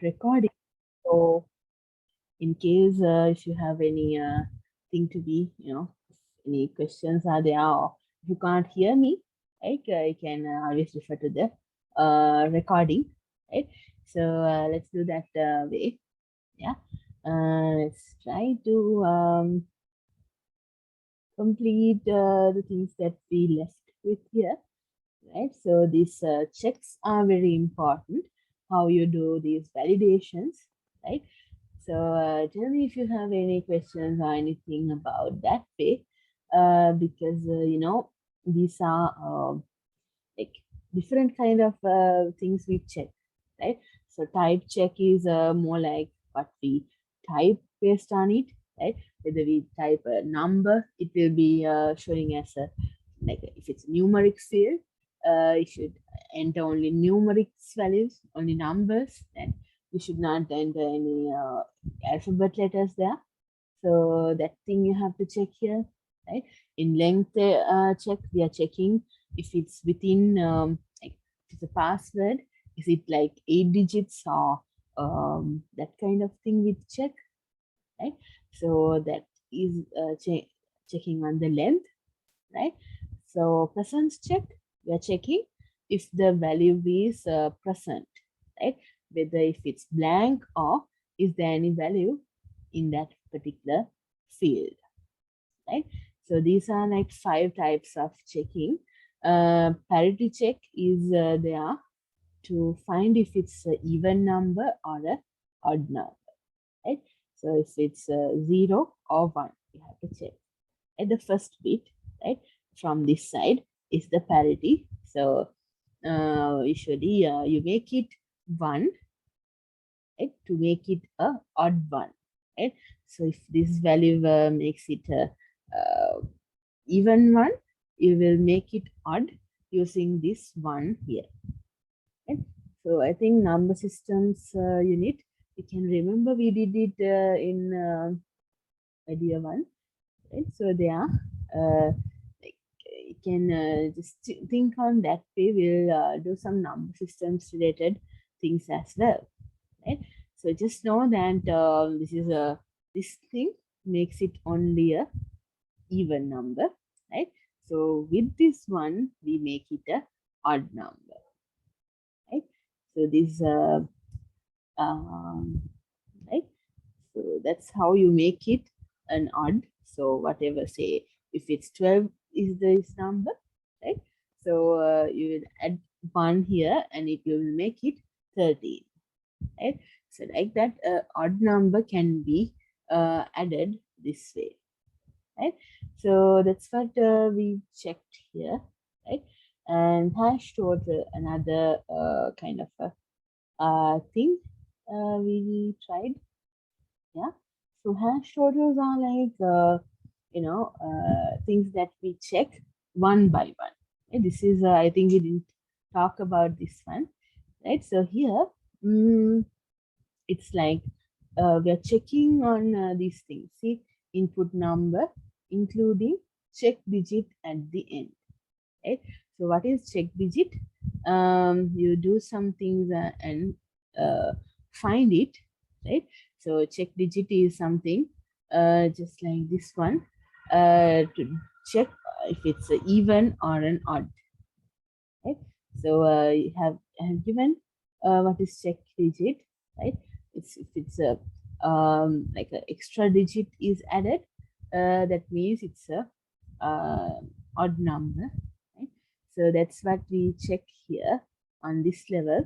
recording. So in case if you have any thing to be, any questions are there, or if you can't hear me, right, you can always refer to the recording, right? So let's do that way. Yeah. Let's try to complete the things that we left with here, right? So these checks are very important, how you do these validations, right? So tell me if you have any questions or anything about that way, because these are like different kind of things we check, right? So type check is more like what we type based on it, right? Whether we type a number, it will be showing as a, like if it's numeric field, you should enter only numerics values, only numbers, and you should not enter any alphabet letters there. So that thing you have to check here, right? In length check, we are checking if it's within, like if it's a password, is it like 8 digits or that kind of thing we check, right? So that is checking on the length, right? So presence check, we are checking if the value is present, right? Whether if it's blank or is there any value in that particular field, right? So these are like 5 types of checking. Parity check is there to find if it's an even number or an odd number, right? So if it's 0 or 1, you have to check. At the first bit, right, from this side is the parity. So usually you make it 1, right, to make it a odd one, right? So if this value makes it a even one, you will make it odd using this one here, right? So I think number systems unit, you can remember we did it in idea 1, right? So there like you can just think on that way. We'll do some number systems related things as well, right? So just know that this thing makes it only a even number, right? So with this one, we make it a odd number, right? So this right. So that's how you make it an odd. So whatever, say if it's 12 is this number, right? So you will add 1 here and it will make it 13, right? So like that, odd number can be added this way, right? So that's what we checked here, right? And hash total, another kind of a thing we tried. Yeah. So hash totals are like things that we check one by one. Okay? This is I think we didn't talk about this one, right? So here, it's like we are checking on these things. See, input number, including check digit at the end, right? So what is check digit? You do some things and find it, right? So check digit is something just like this one to check if it's an even or an odd, right? So I have given what is check digit, right? It's if it's a like an extra digit is added, that means it's a odd number, right? So that's what we check here on this level,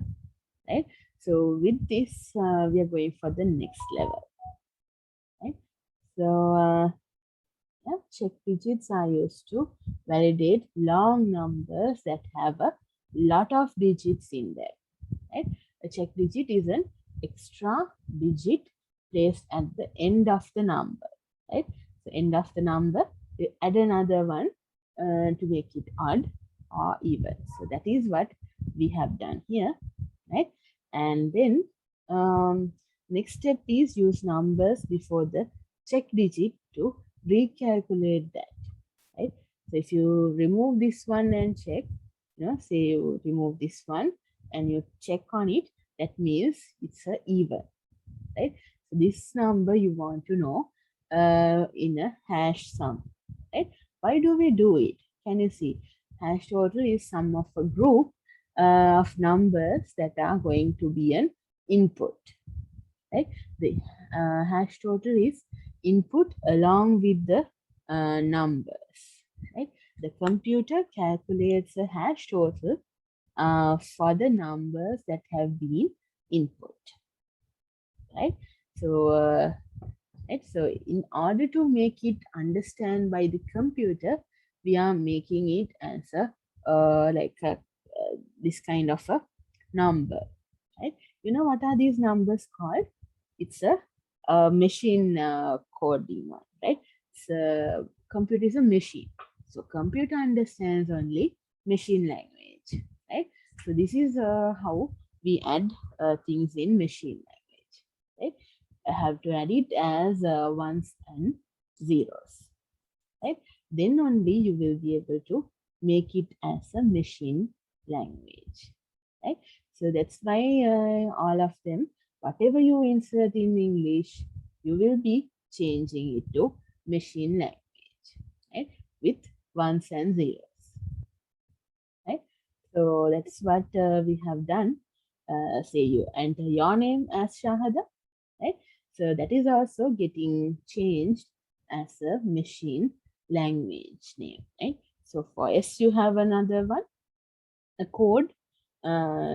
right? So with this, we are going for the next level, right? So yeah, check digits are used to validate long numbers that have a lot of digits in there, right? A check digit is an extra digit placed at the end of the number, right? So end of the number, you add another one to make it odd or even. So that is what we have done here, right? And then next step is use numbers before the check digit to recalculate that, right? So if you remove this one and check, say you remove this one and you check on it, That means it's a even, right? So this number you want to know in a hash sum, right? Why do we do it? Can you see? Hash total is sum of a group of numbers that are going to be an input, right? The hash total is input along with the numbers, right? The computer calculates a hash total for the numbers that have been input, right? So, right, so in order to make it understand by the computer, we are making it as a this kind of a number, right? You know what are these numbers called? It's a machine coding one, right? So computer is a machine, so computer understands only machine language, right? So this is how we add things in machine language, right? I have to add it as ones and zeros, right? Then only you will be able to make it as a machine language, right? So that's why all of them, whatever you insert in English, you will be changing it to machine language, right? With ones and zeros, right? So that's what we have done. Say you enter your name as Shahada, right? So that is also getting changed as a machine language name, right? So for S, you have another one, a code.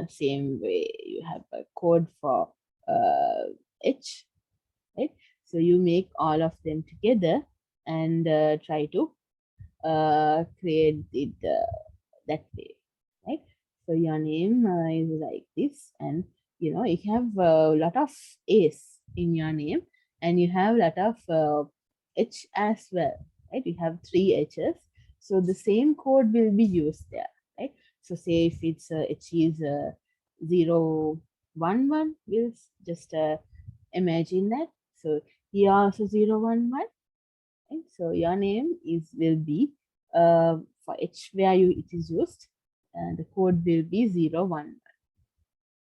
Same way, you have a code for H, right? So you make all of them together and try to create it that way, right? So your name is like this, and you know you have a lot of A's in your name, and you have a lot of H as well, right? You have three H's, so the same code will be used there, right? So say if it's H is 011, we'll just imagine that. So here also 011. Right? So your name is will be for H value it is used, and the code will be 011.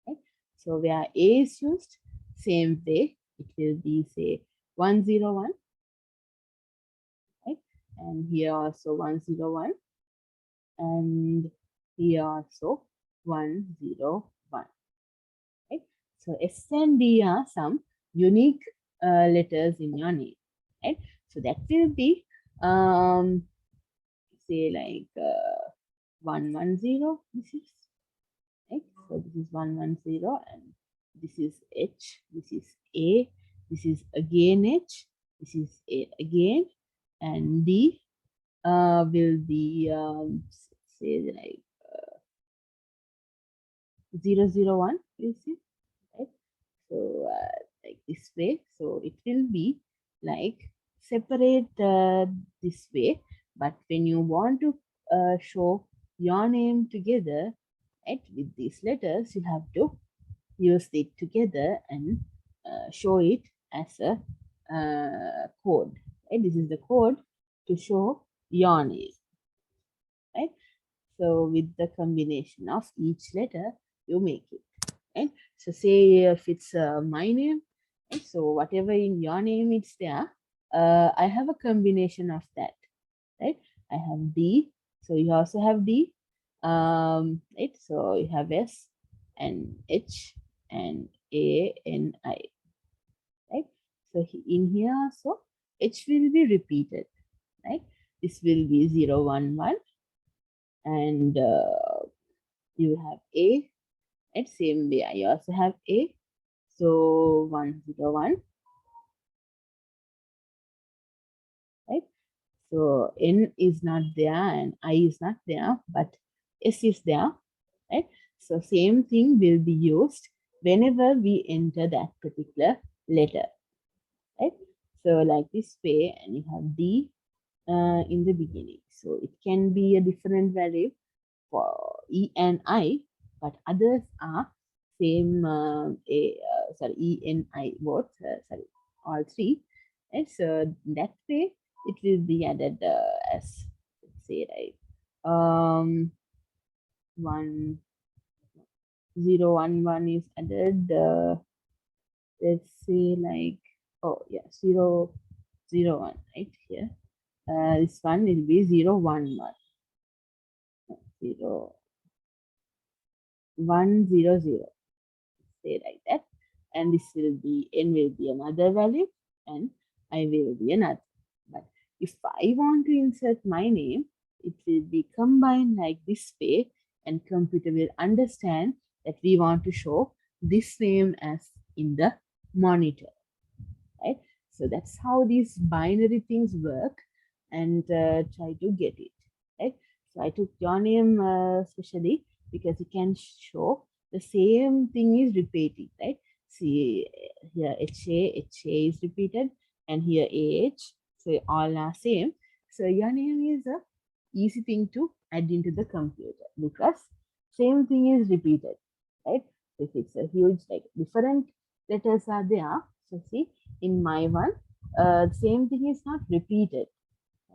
Right? So where A is used, same way it will be say 101, right? And here also 101, and here also 101. Right? So S and D are some unique letters in your name, right? So that will be say like 110. This is right. So this is 110, and this is H. This is A. This is again H. This is A again, and D will be say like 001. You see, right? So like this way. So it will be like separate this way. But when you want to show your name together, right, with these letters, you have to use it together and show it as a code. Right? This is the code to show your name. Right? So with the combination of each letter, you make it. Right? So say if it's my name, right? So whatever in your name it's there, I have a combination of that. Right? I have D, so you also have D. Right? So you have S and H and A and I. Right? So in here also H will be repeated. Right? This will be 011, and you have A. Right? Same way I also have A. So 101. Right? So N is not there and I is not there, but S is there, right? So same thing will be used whenever we enter that particular letter, right? So like this way, and you have D in the beginning. So it can be a different value for E and I, but others are same E and I both, all three. And so that way it will be added as, let's say, right, one 011 is added. Let's say like, oh yeah, 001 right here. This one will be 011, 0100. Say like that, and this will be n will be another value, and I will be another. But if I want to insert my name, it will be combined like this way, and computer will understand that we want to show this name as in the monitor, right? So that's how these binary things work, and try to get it, right? So I took your name especially because it can show the same thing is repeating, right? See here HA is repeated, and here AH, so all are same. So your name is a easy thing to add into the computer because same thing is repeated, right? If it's a huge, like different letters are there, so see in my one, same thing is not repeated,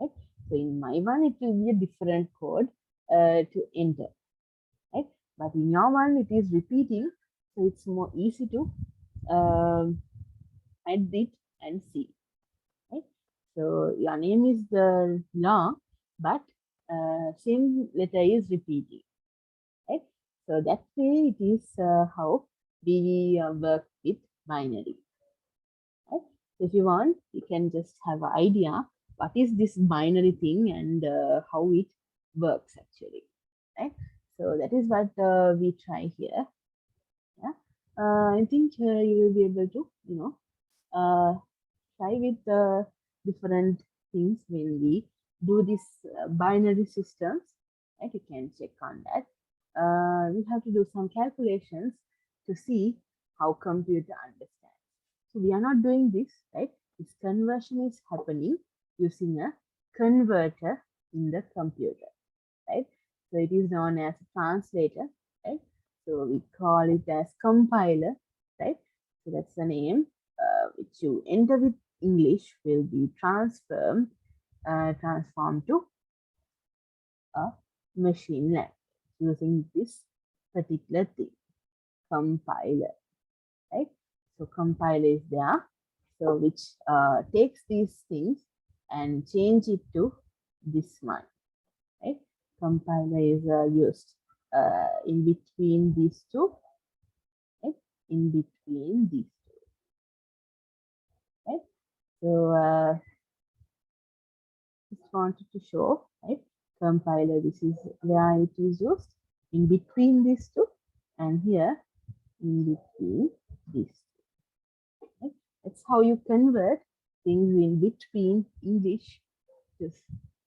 right? So in my one, it will be a different code to enter, right? But in your one, it is repeating, so it's more easy to add it and see, right? So your name is the long, but same letter is repeating, right? So that way it is how we work with binary. Right? So if you want, you can just have an idea what is this binary thing and how it works actually. Right? So that is what we try here. Yeah. I think you will be able to, uh, try with different things when we do this binary systems. Right? You can check on that. We have to do some calculations to see how computer understands. So we are not doing this, right? This conversion is happening using a converter in the computer, right? So it is known as a translator, right? So we call it as compiler, right? So that's the name which you enter with English will be transformed to a machine language using this particular thing, compiler, right? So compiler is there, so which takes these things and change it to this one, right? Compiler is used in between these two, right? In between these two, right? So just wanted to show, right? Compiler, this is where it is used in between these two, and here in between these two. Right? That's how you convert things in between English to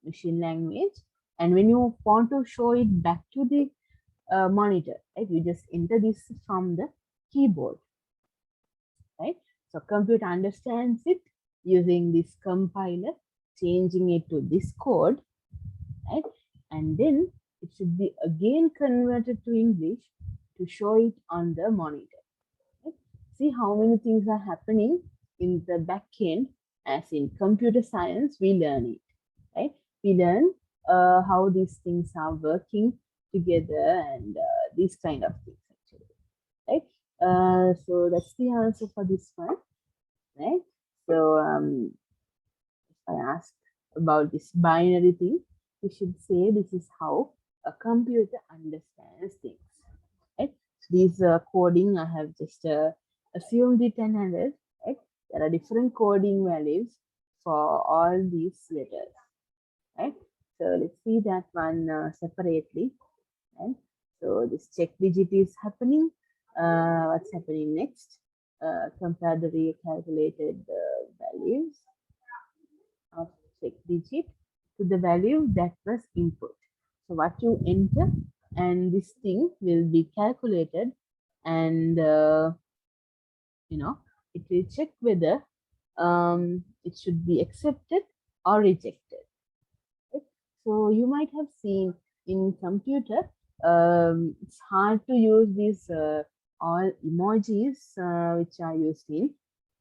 machine language. And when you want to show it back to the monitor, right? You just enter this from the keyboard, right? So computer understands it using this compiler, changing it to this code, right? And then it should be again converted to English to show it on the monitor. Right? See how many things are happening in the back end. As in computer science, we learn it, right? We learn how these things are working together and these kind of things actually, right? So that's the answer for this one, right? So if I ask about this binary thing, we should say this is how a computer understands things, right? So these coding, I have just assumed it and added, right? There are different coding values for all these letters, right? So let's see that one separately, right? So this check digit is happening. What's happening next? Compare the recalculated values of check digit to the value that was input. So what you enter and this thing will be calculated, and it will check whether it should be accepted or rejected. Right? So you might have seen in computer, it's hard to use these all emojis which are used in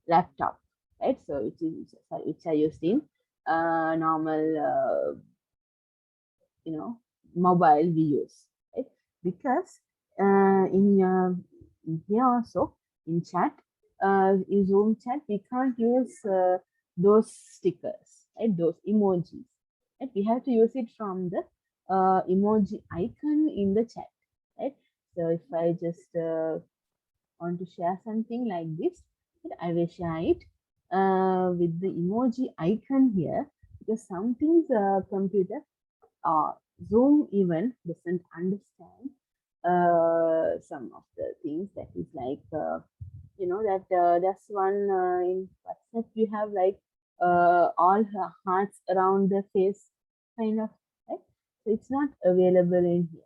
laptop, right? So which are used in normal mobile we use, right? Because in here also in chat, in Zoom chat, we can't use those stickers, right? Those emojis. Right? We have to use it from the emoji icon in the chat, right? So if I just want to share something like this, I will share it with the emoji icon here, because some things computer uh, Zoom even doesn't understand some of the things that is like, that that's one in WhatsApp we have like all her hearts around the face kind of, right? So it's not available in here,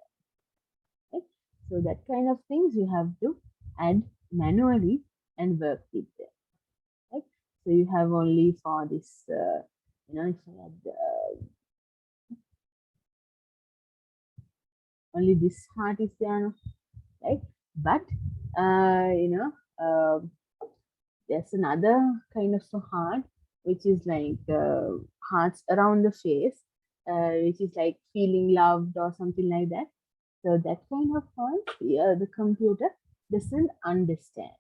right? So that kind of things you have to add manually and work with them, right? So you have only for this, if I add only this heart is there, right? But uh, you know, uh, there's another kind of a heart which is like hearts around the face, which is like feeling loved or something like that. So that kind of heart, yeah, the computer doesn't understand.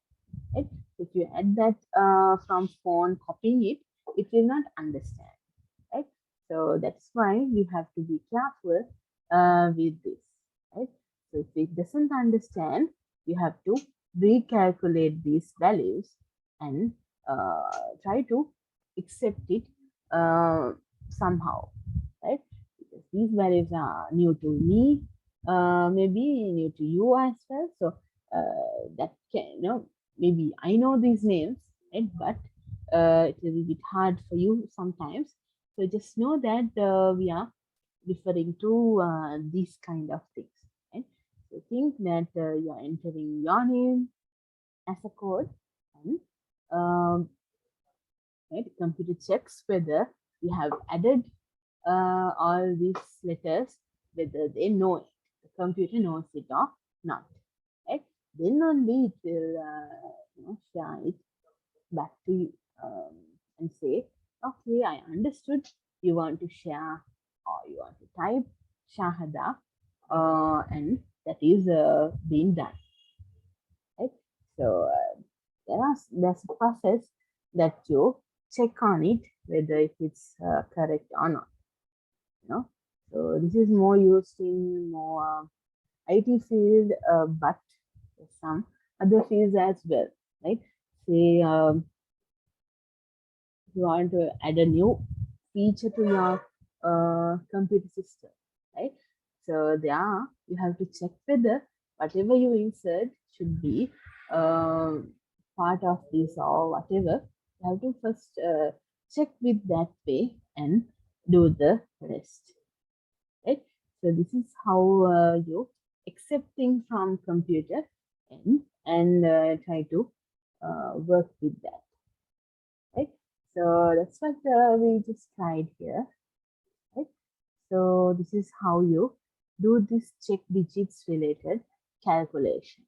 Right? If you add that from phone, copying it, it will not understand. Right? So that's why we have to be careful with this. Right? So if it doesn't understand, you have to recalculate these values and try to accept it somehow, right? Because these values are new to me, maybe new to you as well. So that can, maybe I know these names, right? But it will be a bit hard for you sometimes. So just know that we are referring to these kind of things, right? So think that you are entering your name as a code, and um, right, computer checks whether you have added all these letters, whether they know it, the computer knows it or not, right? Then only it will share it back to you, and say, okay, I understood, you want to share or you want to type Shahada, and that is being done, right? So there's a process that you check on it whether if it's correct or not. So this is more used in more IT field, but some other fields as well, right? Say you want to add a new feature to your computer system, right? So there you have to check whether whatever you insert should be uh, part of this or whatever. You have to first check with that way and do the rest, right? So this is how you accepting from computer and try to work with that, right? So that's what we just tried here, right? So this is how you do this check digits related calculation,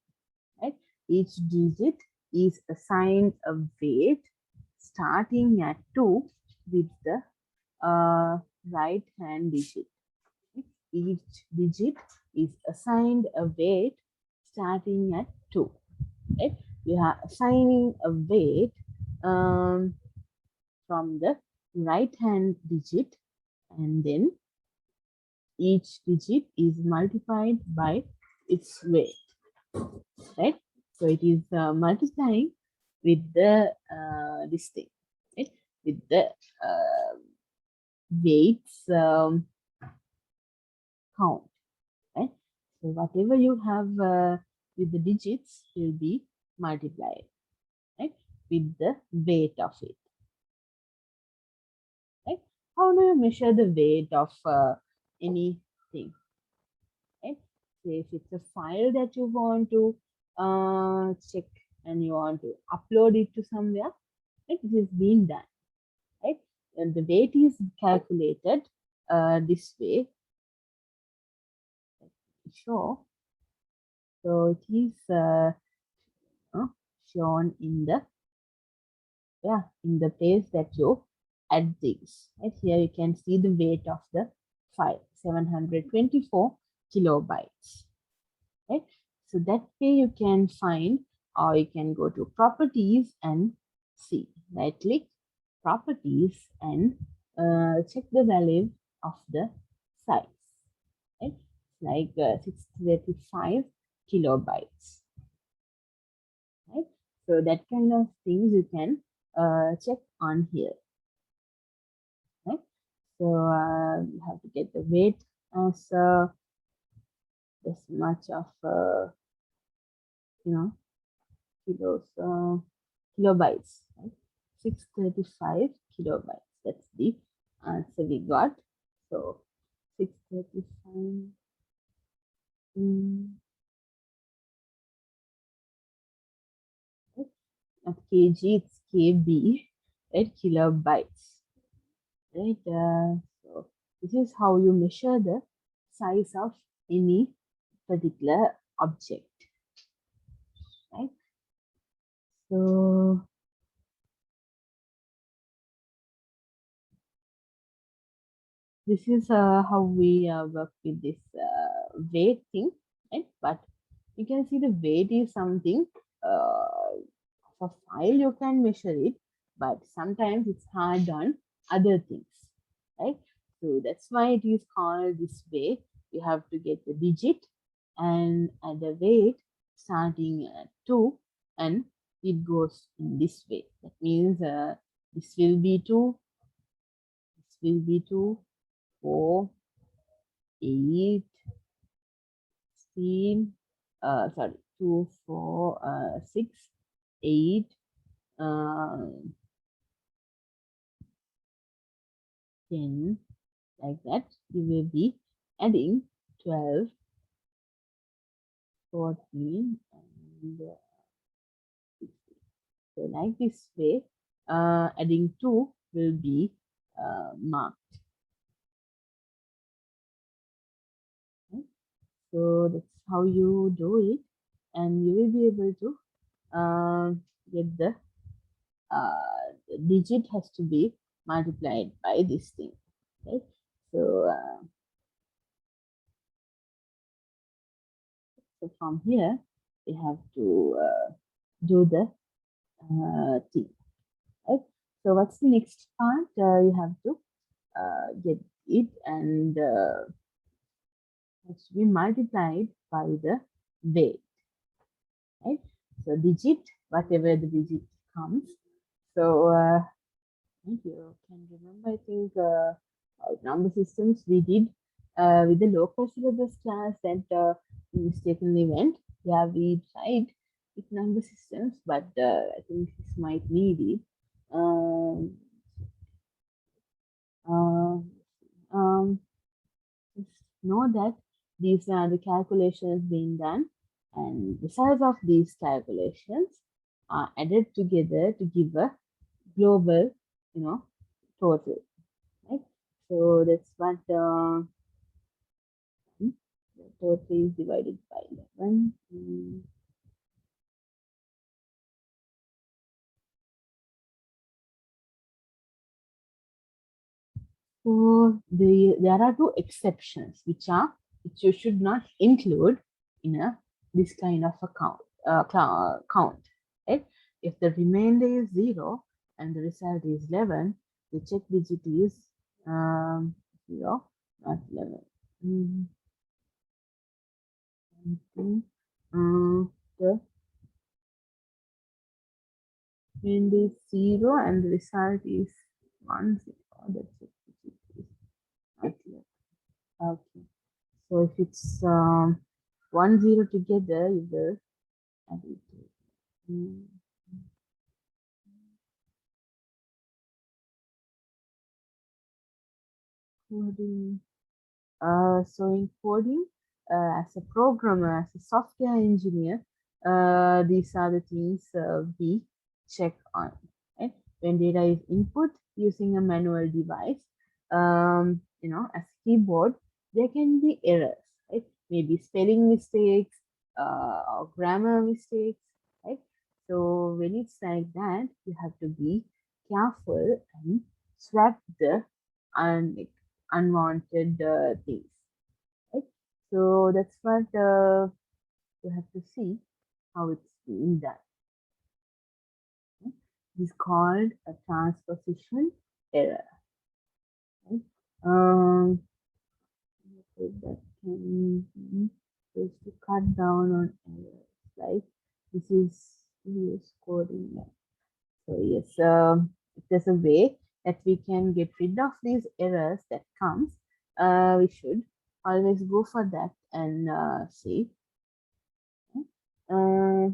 right? Each digit is assigned a weight starting at 2 with the right hand digit. Each digit is assigned a weight starting at 2. Right? We are assigning a weight from the right hand digit, and then each digit is multiplied by its weight. Right? So it is multiplying with the this thing, right? With the weights count. Right? So whatever you have with the digits will be multiplied, right, with the weight of it. Right? How do you measure the weight of anything? Right? So if it's a file that you want to check and you want to upload it to somewhere, right, this is being done, right? And the weight is calculated this way. Show. So it is shown in the place that you add things. Right here you can see the weight of the file, 724 kilobytes. Right. So that way you can find, or you can go to properties and see. Right click properties and check the value of the size. Right? Like 635 kilobytes. Right? So that kind of things you can check on here. Right? So you have to get the weight as this much of you know kilos kilobytes, right? 635 kilobytes. That's the answer we got. So 635 right? Not kg, it's kb, right? Kilobytes, right? So this is how you measure the size of any particular object, right? So this is how we work with this weight thing, right? But you can see the weight is something for file you can measure it, but sometimes it's hard on other things, right? So that's why it is called this way. You have to get the digit and the weight starting at 2, and it goes in this way. That means this will be 2, this will be 2, 4, 8, 16, sorry, 2, 4, 6, 8, 10, like that. You will be adding 12, 14, and 16. So like this way, adding 2 will be marked. Right? So that's how you do it, and you will be able to get the digit has to be multiplied by this thing, right? So, so from here, we have to do the thing, right? So what's the next part? You have to get it, and has to be multiplied by the weight, right? So digit, whatever the digit comes. So you can remember, I think, number systems we did with the local syllabus class that we mistakenly went. Yeah, we tried with number systems, but I think this might need it. Um, uh, just know that these are the calculations being done, and the size of these calculations are added together to give a global, total, right? So that's what the total is divided by 11. So there are two exceptions which you should not include in this kind of a count, right? If the remainder is 0 and the result is 11, the check digit is 0, not 11. Mm, the end is 0 and the result is 1, 0. That's it. Okay. Okay. So if it's 1, 0 together, you will add it. Mm, Coding. So in coding, as a programmer, as a software engineer, these are the things we check on. Right? When data is input using a manual device, as keyboard, there can be errors, right? Maybe spelling mistakes or grammar mistakes, right? So when it's like that, you have to be careful and swap the and unwanted things, right? So that's what You have to see how it's being done. Okay? It is called a transposition error. Right? That can be used to cut down on errors. Like this is coding. So yes, if there's a way that we can get rid of these errors that comes, we should always go for that and see. Uh,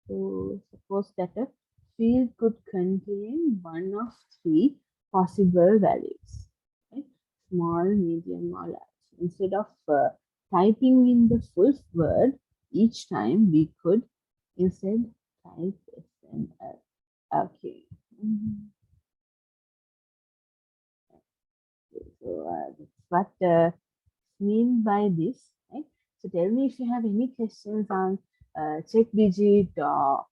so suppose that a field could contain one of three possible values, right? Small, medium, or large. Instead of typing in the full word each time, we could instead type SML. Okay. So that's what mean by this, right? So tell me if you have any questions on check digit or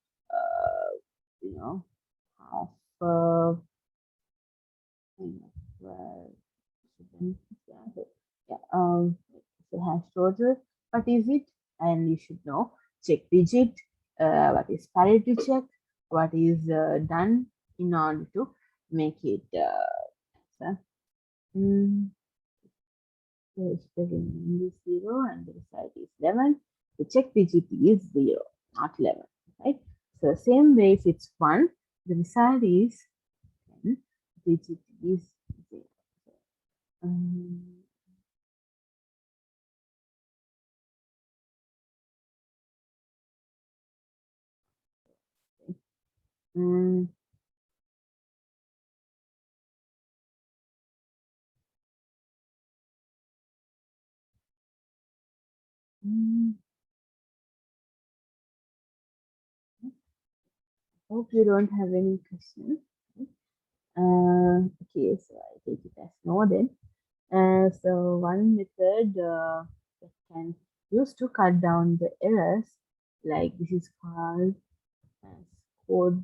you know half kind of yeah, so hash total, what is it? And you should know check digit, what is parity check, what is done in order to make it answer. Mm, so it's the remaining is 0 and the result is 11. The check digit is 0, not 11, right? So same way, if it's 1, the result is 10, digit is 0. Um, mm, mm, hope you don't have any questions. Okay, so I take it as no then. So one method that can use to cut down the errors, like this is called as coded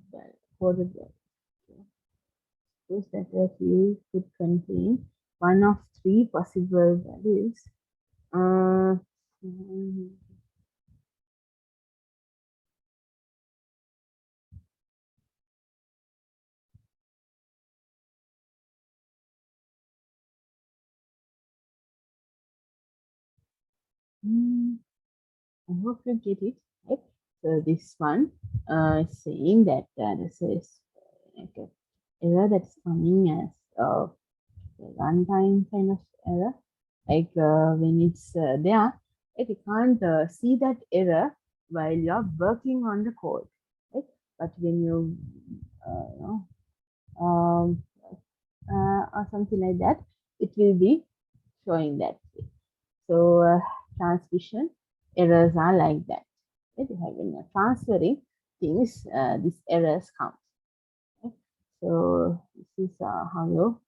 value. Suppose that a field could contain one of three possible values. Uh, mm, mm, I hope you get it, right? So this one is saying that this is like a error that's coming as runtime kind of error. Like when it's there, right, you can't see that error while you're working on the code, right? But when you know, um, or something like that, it will be showing that way. So transmission errors are like that. Right? When you're transferring things, these errors come. Right? So this is how you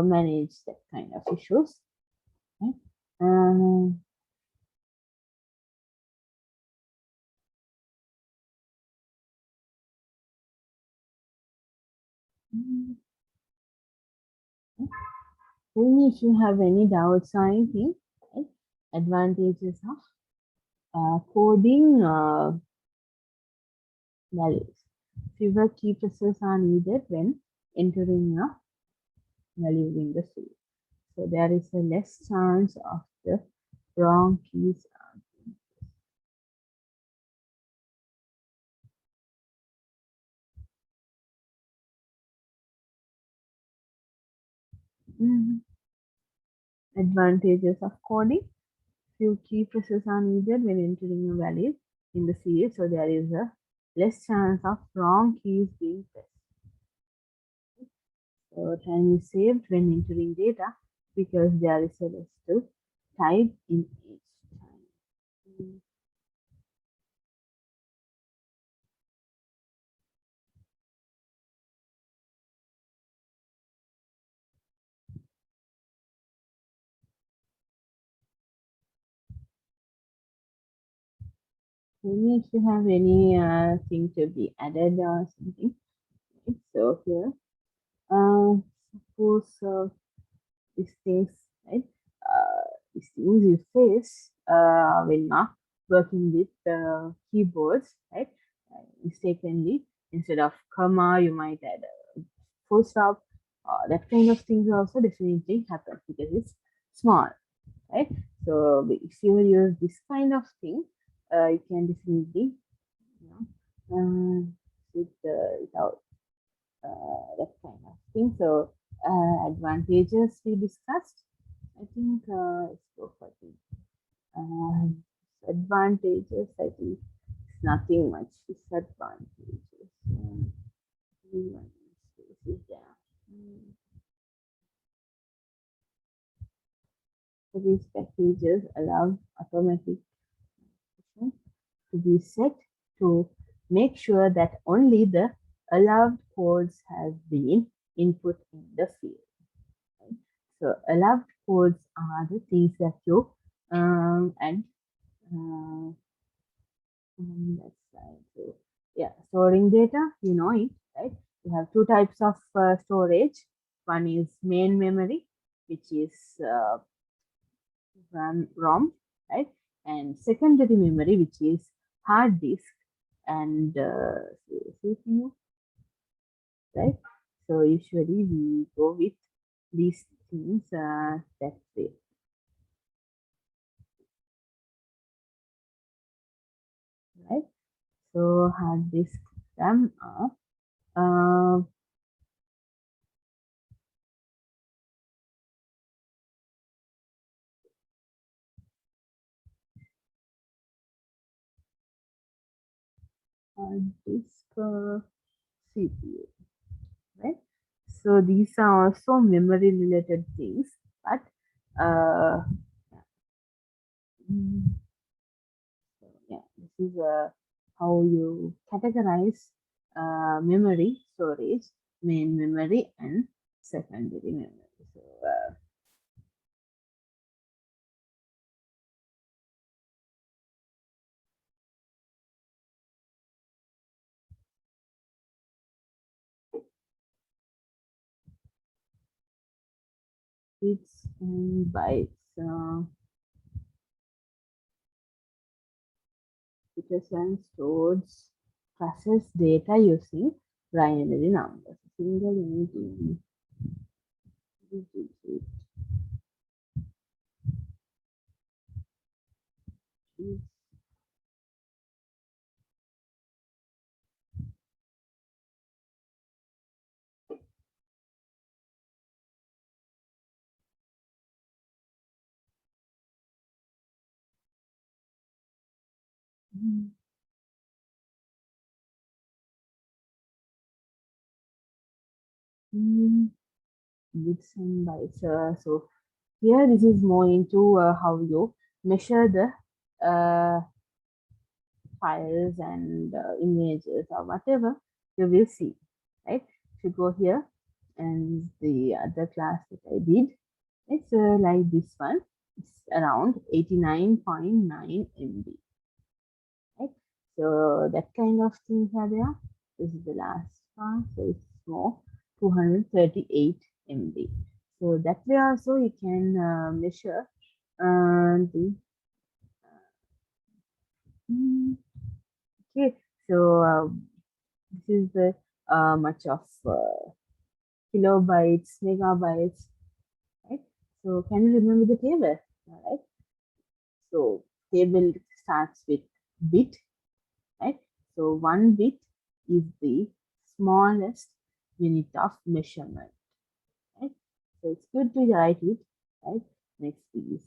manage that kind of issues. Right? Um, Tell me if you have any doubts or anything. Right? Advantages of coding values. Fewer key presses are needed when entering a value in the field. So there is a less chance of the wrong keys. Mhm. Advantages of coding. Few key presses are needed when entering a value in the series, so there is a less chance of wrong keys being pressed. So time is saved when entering data because there is a less to type in each time. Maybe if you have any thing to be added or something. So here, suppose these things, right? These things you face when not working with keyboards, right? Mistakenly, instead of comma, you might add a full stop. That kind of things also definitely happen because it's small, right? So if you use this kind of thing, you can definitely, you know, without that kind of thing. So advantages we discussed. I think let's go for the advantages. I think it's nothing much. Disadvantages. Space is there. So these packages allow automatic to be set to make sure that only the allowed codes have been input in the field. Right? So allowed codes are the things that you and that's right. So yeah, storing data, you know it, right? You have two types of storage. One is main memory, which is ROM, right? And secondary memory, which is hard disk and CPU, right? So usually we go with these things that way, right? So hard disk RAM are uh, hard disk CPU, right? So these are also memory related things, but uh, mm, so yeah, this is how you categorize memory storage, main memory, and secondary memory. So bits and bytes. Peterson stores process data using binary numbers. Single unit digit is mm, bits and bytes. So here this is more into how you measure the files and images or whatever you will see, right? If you go here and the other class that I did, it's like this one. It's around 89.9 MB, right? So that kind of things are there. This is the last one, so it's more 238 MB. So that way also you can measure the okay. So this is the much of kilobytes, megabytes, right? So can you remember the table? All right. So table starts with bit, right? So one bit is the smallest unit of measurement, right? So it's good to write it, right? Next is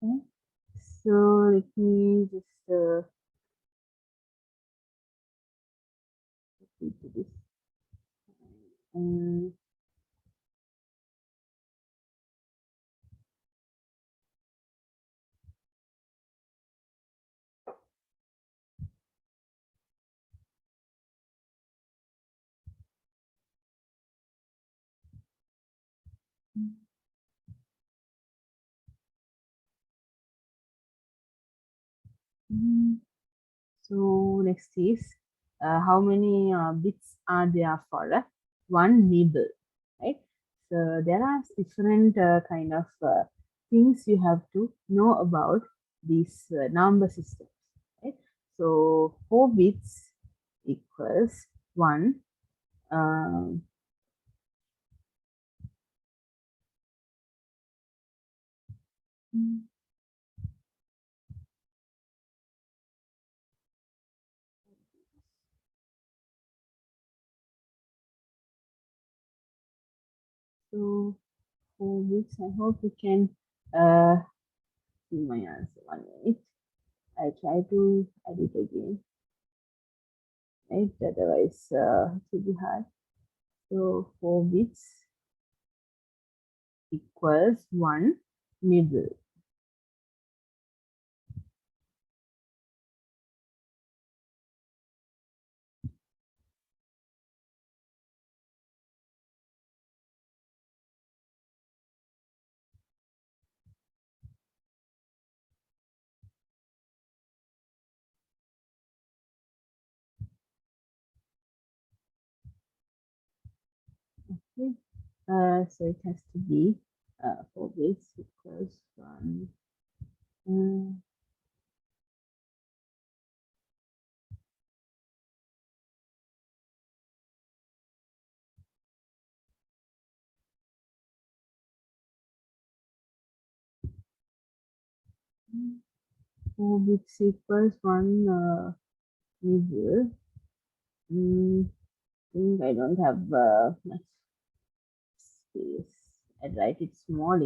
okay. So let me just repeat this. Um, Mm, So next is how many bits are there for one nibble, right? So there are different kind of things you have to know about these number systems, right? So 4 bits equals one. Um, so 4 bits. I hope you can uh, see my answer. 1 minute. I try to edit again, right? Otherwise, it will be hard. So 4 bits equals one nibble. Okay. So it has to be 4 bits equals one. Uh, mm, 4 bits equals one nibble. Think I don't have much space. I write it small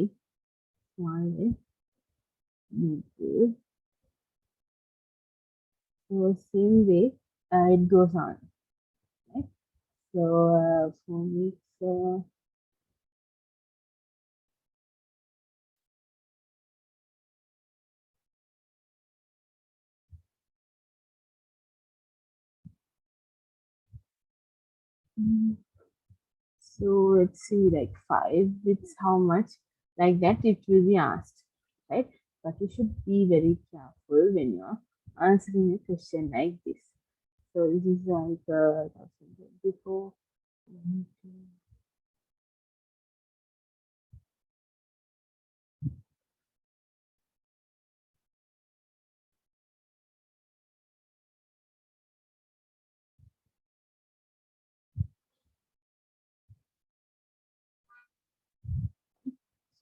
nibble. So same way it goes on. Right? So 4 bits. Mm, So let's see, like 5 bits, how much? Like that, it will be asked, right? But you should be very careful when you're answering a question like this. So this is like 1024.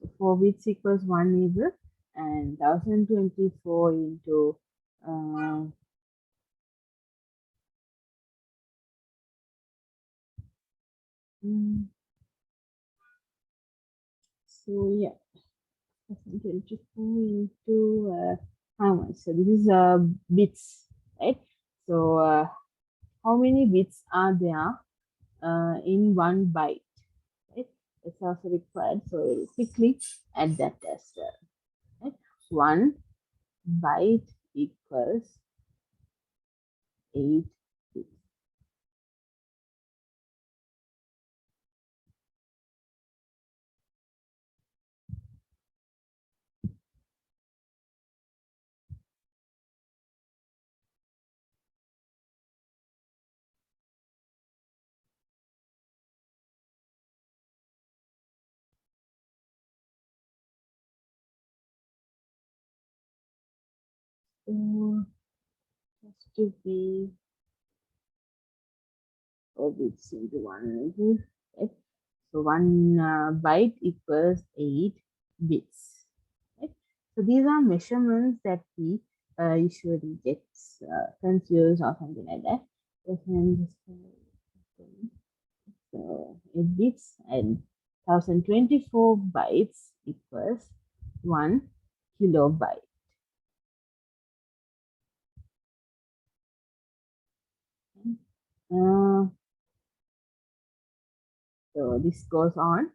So 4 bits equals one neighbor, and 1024 into uh, mm, so yeah, 1024 into how much? So this is bits, right? So how many bits are there in one byte, right? It's also required, so we'll quickly add that as well, right? 1 byte equals 8 bits. So has to be 4 bits into one, right? So 1 byte equals 8 bits, right? So these are measurements that we usually get confused or something like that. We can so 8 bits and 1024 bytes equals 1 kilobyte. Uh, so this goes on.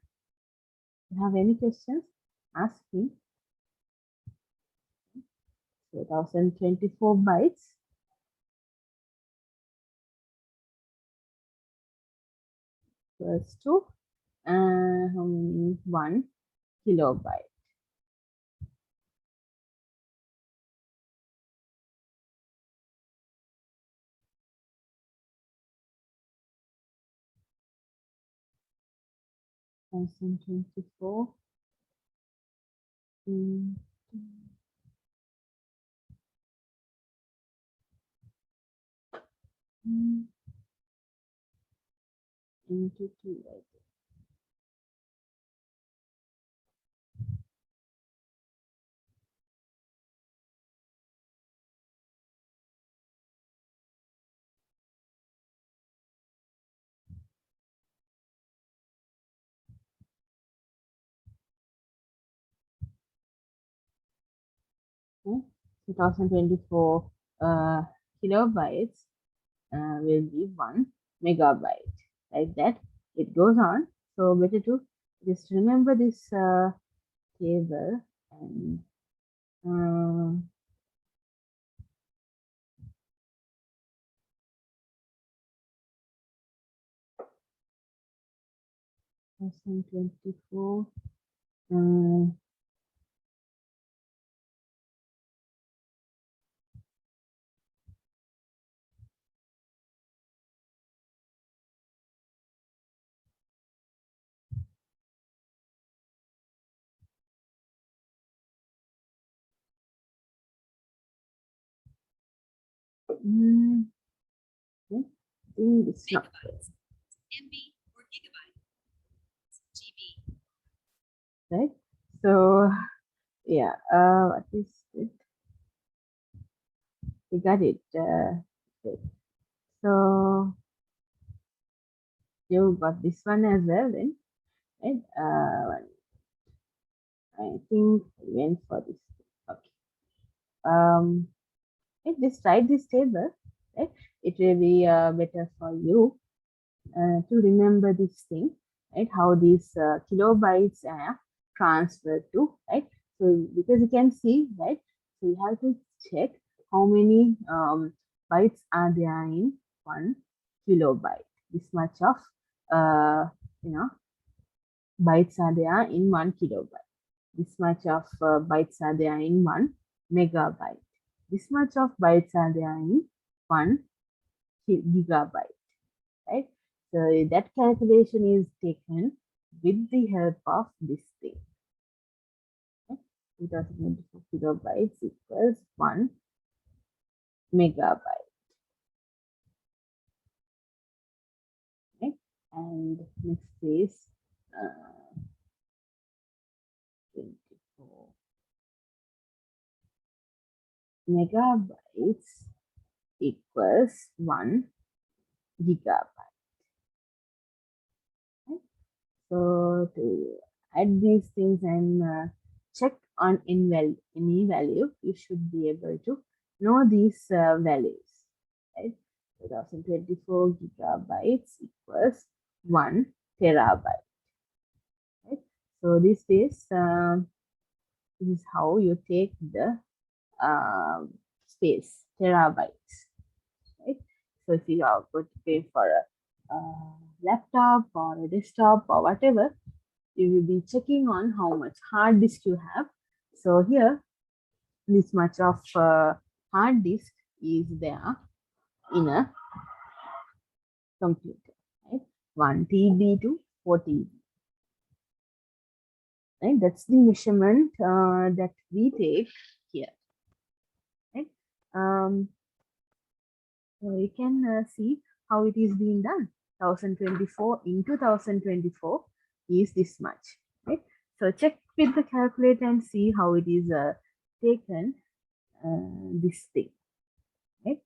You have any questions? Ask me. So 1024 bytes equals to how many? 1 kilobyte. 2024 into, into 2, right? Okay. 2024 kilobytes will be 1 megabyte, like that it goes on. So better to just remember this table and uh, 2024 mm, okay. I think it's not right. So yeah, what is it? We got it. Okay. So you got this one as well, then, right? I think I went for this. Okay. Um, just write this table, right? It will be better for you to remember this thing, right? How these kilobytes are transferred to, right? So because you can see, right? So you have to check how many bytes are there in 1 kilobyte. This much of you know bytes are there in 1 kilobyte. This much of bytes are there in 1 megabyte. This much of bytes are there in 1 gigabyte, right? So that calculation is taken with the help of this thing. Okay? 2024 kilobytes equals 1 megabyte. Okay? And next is 24 megabytes equals 1 gigabyte. Okay? So to add these things and check on any value, you should be able to know these values, right? 2024 gigabytes equals 1 terabyte, right? So this is how you take the space, terabytes, right? So if you are going to pay for a laptop or a desktop or whatever, you will be checking on how much hard disk you have. So here, this much of hard disk is there in a computer, right? 1 TB to 4 TB, right? That's the measurement that we take here, right? So you can see how it is being done. 1024 into 1024 is this much, right? So check with the calculator and see how it is taken this thing, right?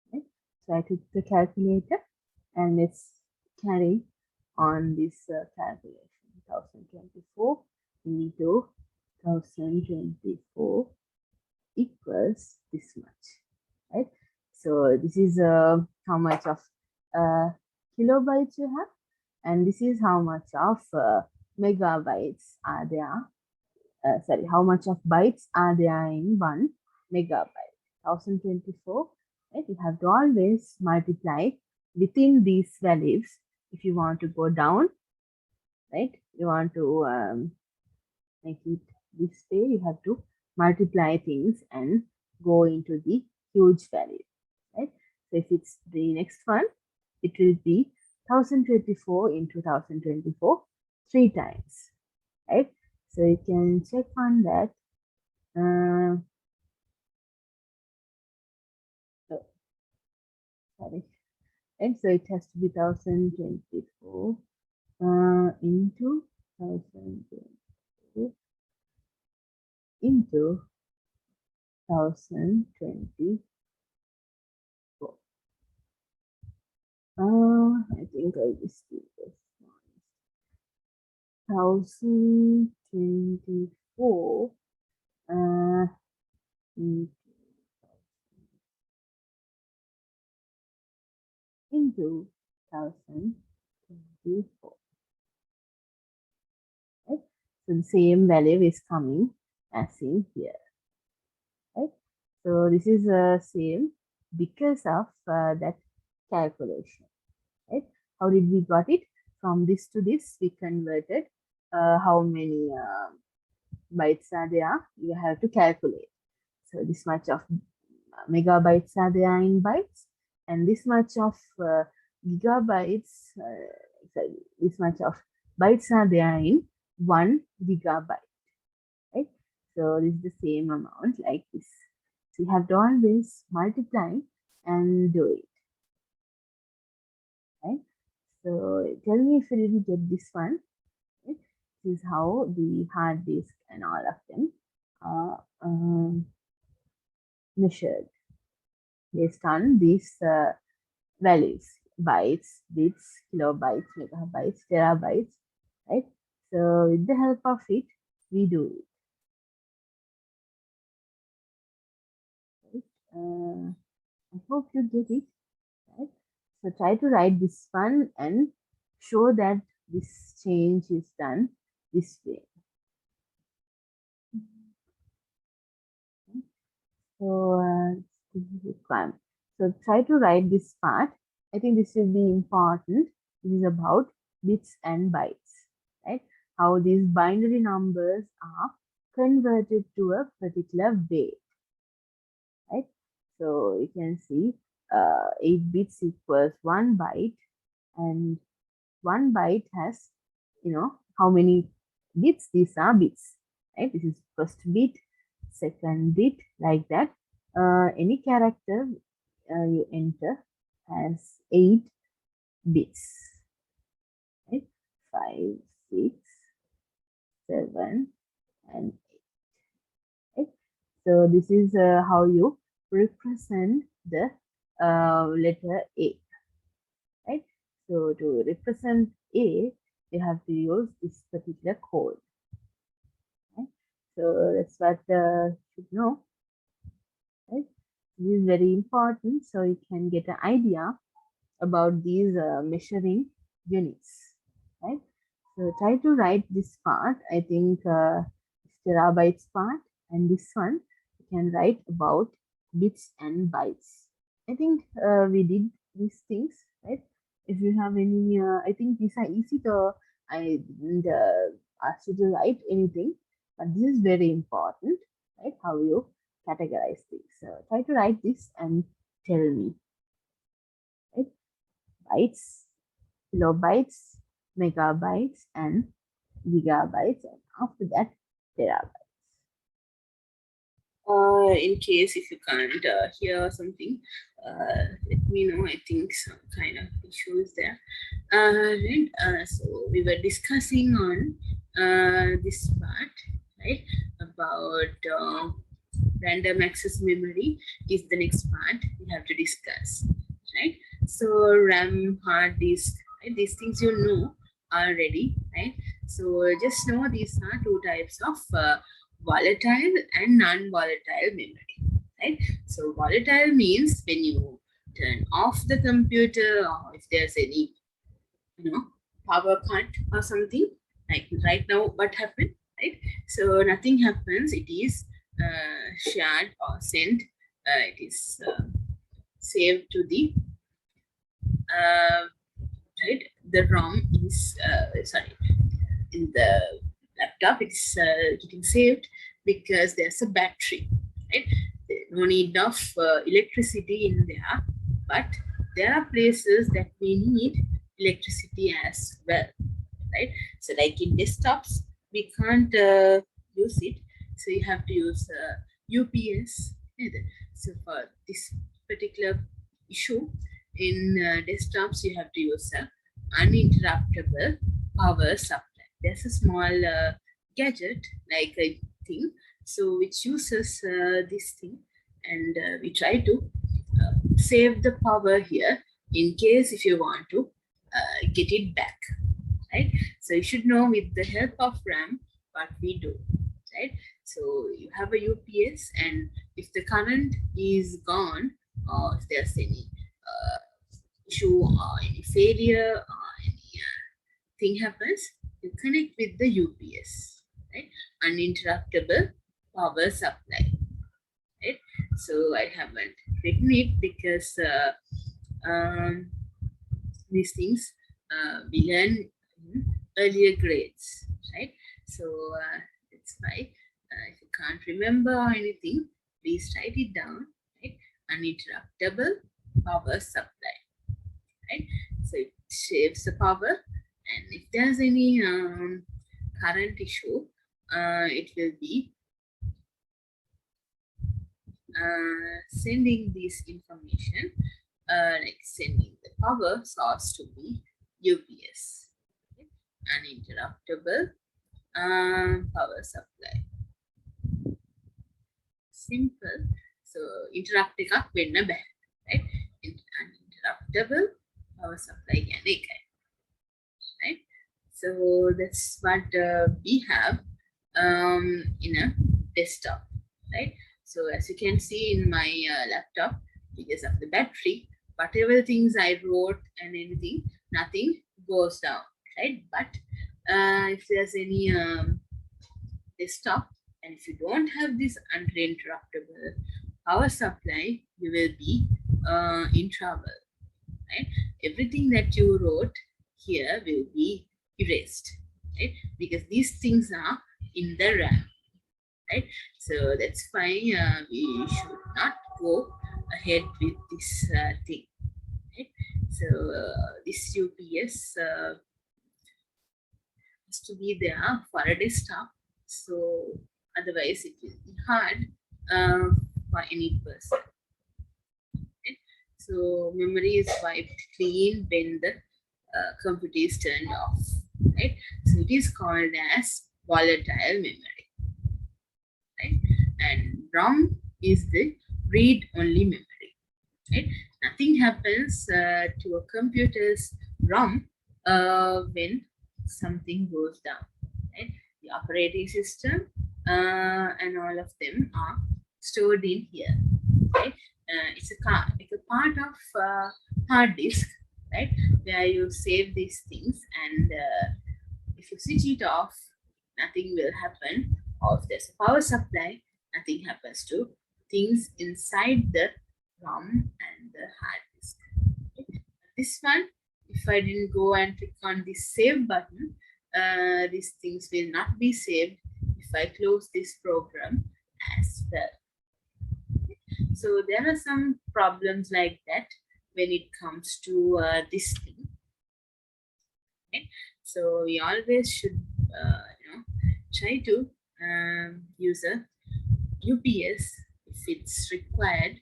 Okay. So I took the calculator and let's carry on this calculation. 1024 into 1024 equals this much, right? So this is how much of kilobytes you have, and this is how much of megabytes are there. Sorry, how much of bytes are there in 1 megabyte? 1024, right? You have to always multiply within these values. If you want to go down, right? You want to make it this way, you have to multiply things and go into the huge value. So if it's the next one, it will be 1024 in 2024 3 times, right? So you can check on that. Sorry, and so it has to be 1024 into 1024 into 1024. I think I just did this. 1024 into 1024. Right? So the same value is coming as in here. Right? So this is same because of that calculation. Right? How did we got it? From this to this, we converted how many bytes are there. You have to calculate. So this much of megabytes are there in bytes, and this much of gigabytes, sorry, this much of bytes are there in 1 gigabyte, right? So this is the same amount like this. So you have to always multiply and do it, right? So tell me if you didn't get this one. Right? This is how the hard disk and all of them are measured based on these values, bytes, bits, kilobytes, megabytes, terabytes, right? So with the help of it, we do it. Right? I hope you get it. Right? So try to write this one and show that this change is done this way. So this is requirement. So try to write this part. I think this will be important. This is about bits and bytes, right? How these binary numbers are converted to a particular way, right? So you can see 8 bits equals 1 byte, and 1 byte has, how many bits? These are bits, right? This is first bit, second bit, like that. Any character you enter has 8 bits, right? 5, 6, 7, and 8. Right? So this is how you represent the letter A, right? So to represent A, you have to use this particular code. Right? So that's what you should know. Right? This is very important, so you can get an idea about these measuring units. Right? So try to write this part. I think terabytes part, and this one you can write about bits and bytes. I think we did these things, right? If you have any, I think these are easy to, I didn't ask you to write anything, but this is very important, right? How you categorize things. So try to write this and tell me, right? Bytes, kilobytes, megabytes, and gigabytes, and after that, terabytes. In case if you can't hear something, let me know. I think some kind of issue is there. Right. So we were discussing on this part, right? About random access memory is the next part we have to discuss, right? So RAM, hard disk, right? These things you know already, right? So just know these are two types of volatile and non-volatile memory, right? So volatile means when you turn off the computer, or if there's any, power cut or something, like right now what happened, right? So nothing happens, it is shared or sent, it is saved to the right, the ROM is sorry, in the laptop it's getting saved because there's a battery, right? No need of electricity in there, but there are places that we need electricity as well, right? So like in desktops, we can't use it. So you have to use UPS. So for this particular issue in desktops, you have to use a uninterruptible power supply. There's a small gadget like a thing, so which uses this thing, and we try to save the power here in case if you want to get it back, right? So you should know with the help of RAM what we do, right? So you have a UPS, and if the current is gone, or if there's any issue or any failure or any thing happens, you connect with the UPS, right? Uninterruptible power supply, right? So I haven't written it because these things we learn in earlier grades, right? So that's why if you can't remember anything, please write it down, right? Uninterruptible power supply, right? So it saves the power, and if there's any current issue, it will be sending this information, like sending the power source to be UPS, okay? Uninterruptible power supply. Simple. So interrupt එකක් වෙන්න බෑ, right? Uninterruptible power supply කියන්නේ ඒකයි, right? So that's what we have in a desktop, right? So as you can see in my laptop, because of the battery, whatever things I wrote and anything, nothing goes down, right? But if there's any desktop, and if you don't have this uninterruptible power supply, you will be in trouble, right? Everything that you wrote here will be erased, right? Because these things are in the RAM, right? So that's why we should not go ahead with this thing, right? So this UPS has to be there for a desktop, so otherwise it will be hard for any person, right? So memory is wiped clean when the computer is turned off, right? So it is called as volatile memory, right? And ROM is the read-only memory, right? Nothing happens to a computer's ROM when something goes down, right? The operating system and all of them are stored in here, right? It's a part of hard disk, right? Where you save these things, and if you switch it off, nothing will happen. Or if there's a power supply, nothing happens to things inside the ROM and the hard disk. Okay? This one, if I didn't go and click on this save button, these things will not be saved if I close this program as well. So there are some problems like that when it comes to this thing. Okay? So we always should try to use a UPS if it's required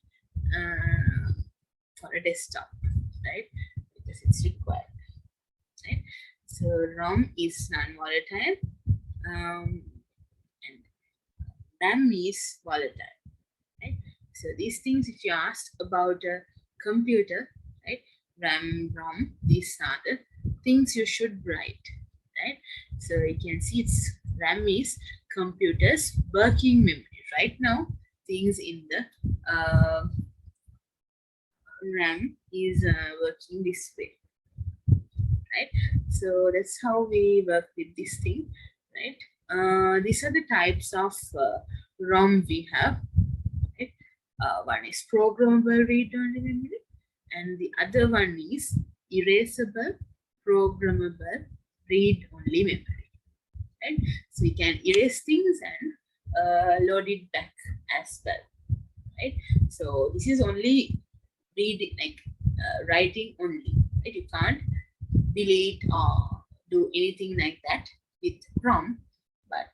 for a desktop, right? Because it's required, right? So ROM is non-volatile and RAM is volatile, right? So these things, if you ask about a computer, right? RAM, ROM, these are the things you should write, right? So you can see it's RAM is computer's working memory. Right now, things in the RAM is working this way, right? So that's how we work with this thing, right? These are the types of ROM we have, right? One is programmable read-only memory, and the other one is erasable programmable read-only memory, right? So we can erase things and load it back as well, right? So this is only reading, like writing only. Right? You can't delete or do anything like that with ROM, but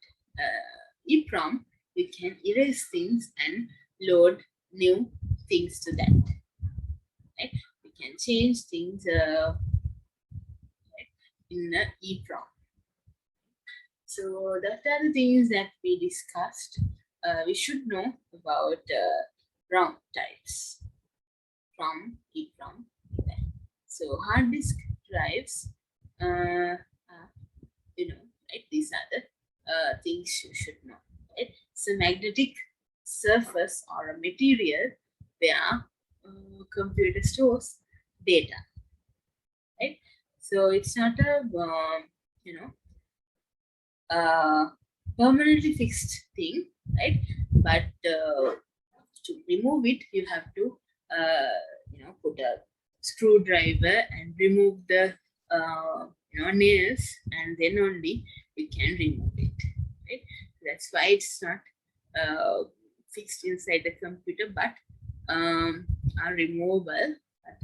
EEPROM, you can erase things and load new things to that. Right? We can change things in EEPROM. So that are the things that we discussed. We should know about ROM types from EEPROM. So hard disk drives, right? These are the things you should know. Right? So magnetic surface or a material where computer stores data. Right? So it's not a permanently fixed thing, right? But to remove it, you have to put a screwdriver and remove the nails, and then only you can remove it. Right? That's why it's not fixed inside the computer, but are removable. But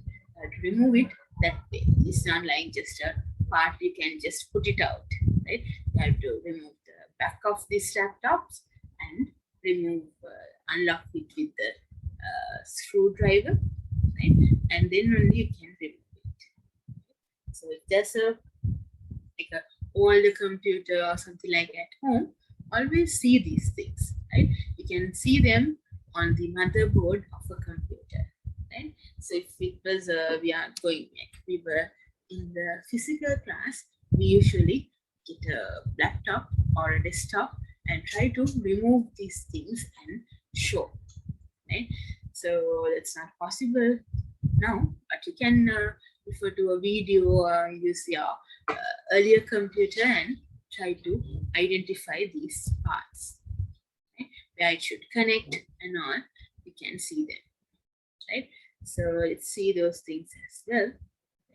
to remove it that way, it's not like just a part you can just put it out. Right? You have to remove the back of these laptops and remove, unlock it with the screwdriver, right? And then only you can remove it. So if there's a older computer or something like at home, always see these things, right? You can see them on the motherboard of a computer, right? So if it was we were in the physical class, we usually get a laptop or a desktop and try to remove these things and show, right? So that's not possible now, but you can refer to a video or use your earlier computer and try to identify these parts, right? Where it should connect and all, you can see them, right? So let's see those things as well,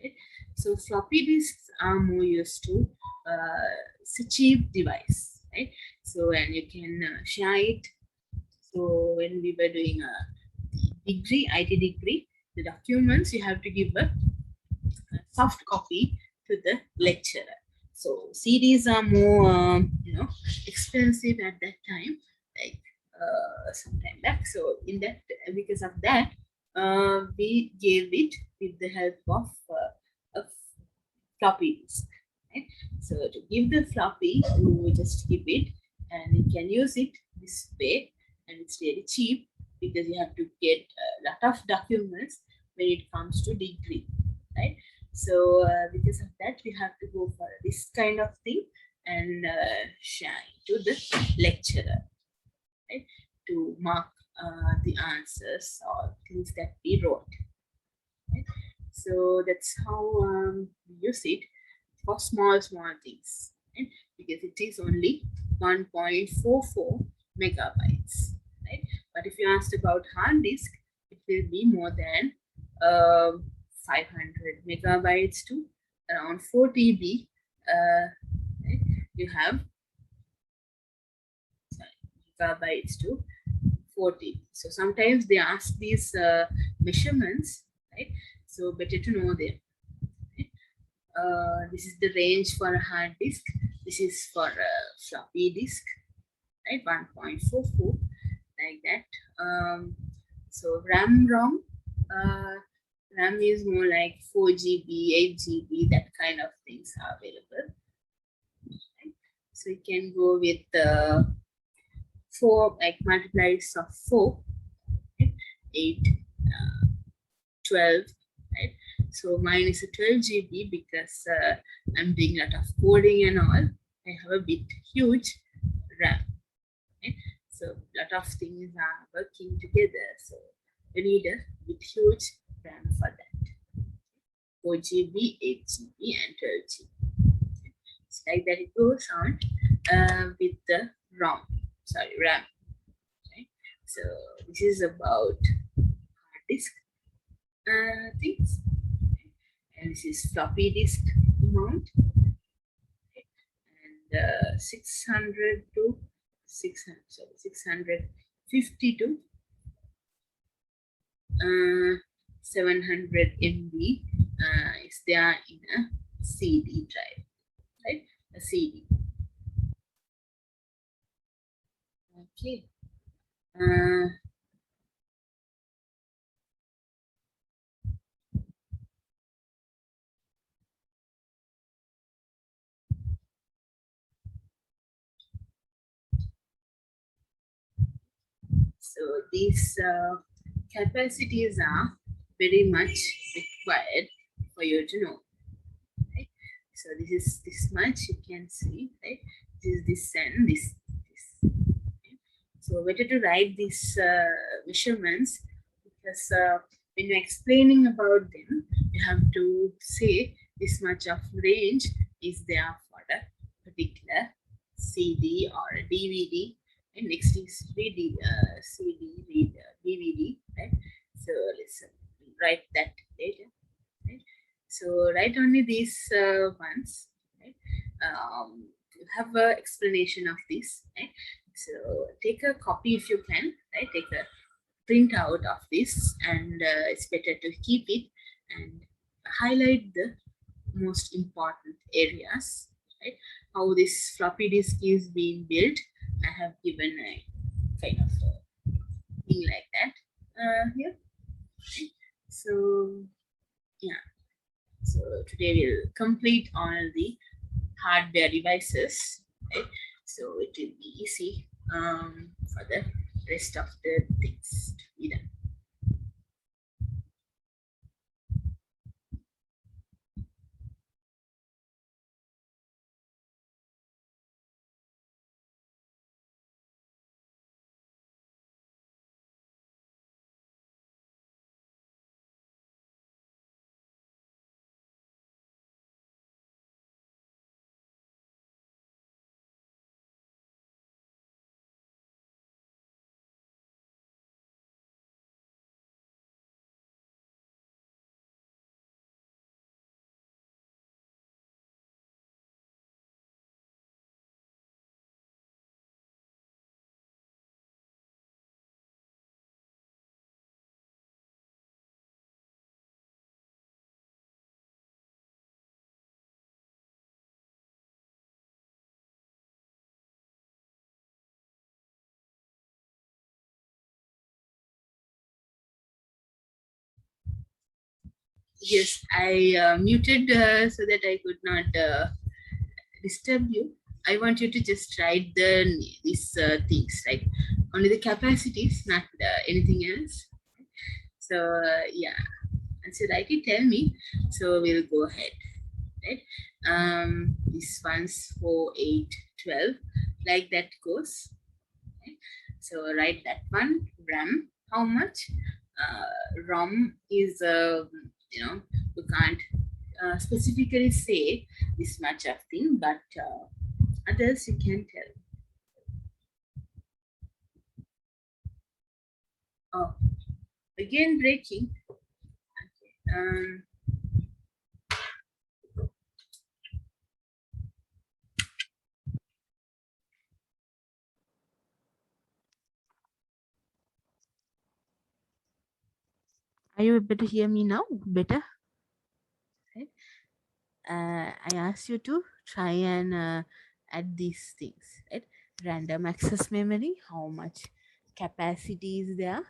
right? So floppy disks are more used to it's a cheap device, right? So and you can share it. So when we were doing a degree, IT degree, the documents you have to give a soft copy to the lecturer. So CDs are more expensive at that time, like some time back. So in that, because of that, we gave it with the help of a floppy disk. Right? So to give the floppy, you just keep it and you can use it this way, and it's very cheap because you have to get a lot of documents when it comes to degree, right? So because of that, we have to go for this kind of thing and share it to the lecturer, right? To mark the answers or things that we wrote. Right? So that's how we use it for small things, right? Because it is only 1.44 megabytes, right? But if you asked about hard disk, it will be more than 500 megabytes to around 4 TB. Right? You have megabytes to 4 TB. So sometimes they ask these measurements, right? So better to know them. This is the range for a hard disk. This is for a floppy disk, right? 1.44, like that. So RAM, RAM is more like 4 GB, 8 GB, that kind of things are available. Right? So you can go with 4, like multiplies of 4, right? 8, 12, right? So mine is a 12 GB because I'm doing a lot of coding and all. I have a bit huge RAM. Right? So a lot of things are working together. So you need a bit huge RAM for that. 4 GB, 8 GB, and 12 GB. It's like that it goes on with the RAM. Right? So this is about hard disk things. And this is floppy disk amount, and 600 to 650 to 700 MB is there in a CD drive, right? A CD. Okay. So these capacities are very much required for you to know. Right? So this is this much you can see, right? This is this and this. Okay? So better to write these measurements because when you're explaining about them, you have to say this much of range is there for a particular CD or DVD, and next is CD, DVD, right? So let's write that later. Right? So write only these ones. Right? You have an explanation of this. Right? So take a copy if you can. Right? Take a print out of this, and it's better to keep it and highlight the most important areas. Right? How this floppy disk is being built. I have given a kind of a thing like that here. Right? So yeah. So today we'll complete all the hardware devices, right? So it will be easy for the rest of the things to be done. Yes, I muted so that I could not disturb you. I want you to just write these things, like only the capacities, not anything else. So yeah, once you write it, tell me. So we'll go ahead. Right? This one's 4, 8, 12, like that goes. Right? So write that one. RAM, how much? ROM is, we can't specifically say this much of thing, but others you can tell. Oh, again breaking. Okay. Are you able to hear me now? Better? Right? I asked you to try and add these things, right? Random access memory, how much capacity is there,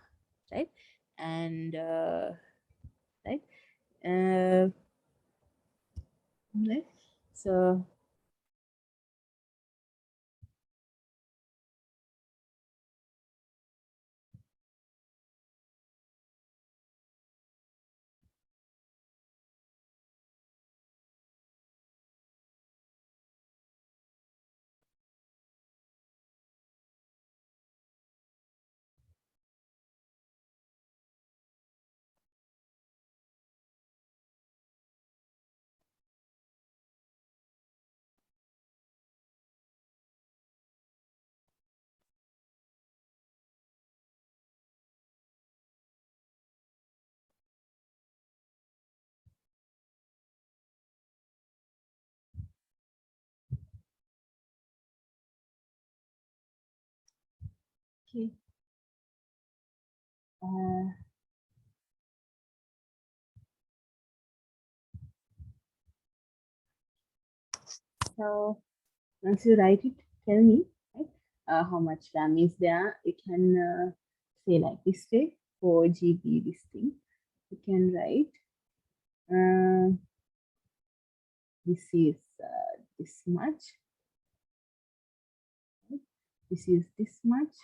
right? And right, uh, right. So okay. Uh, So once you write it, tell me, right, how much RAM is there. You can say like this way, 4 GB this thing. You can write uh, this is this much, right? This is this much,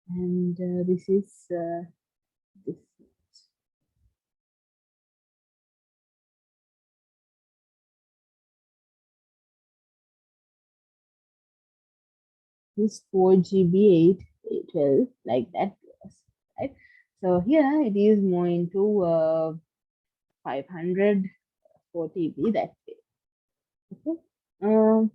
and this is this much. This 4 GB, 8, 12, like that goes, right? So here it is more into 540B that way. Okay. Um,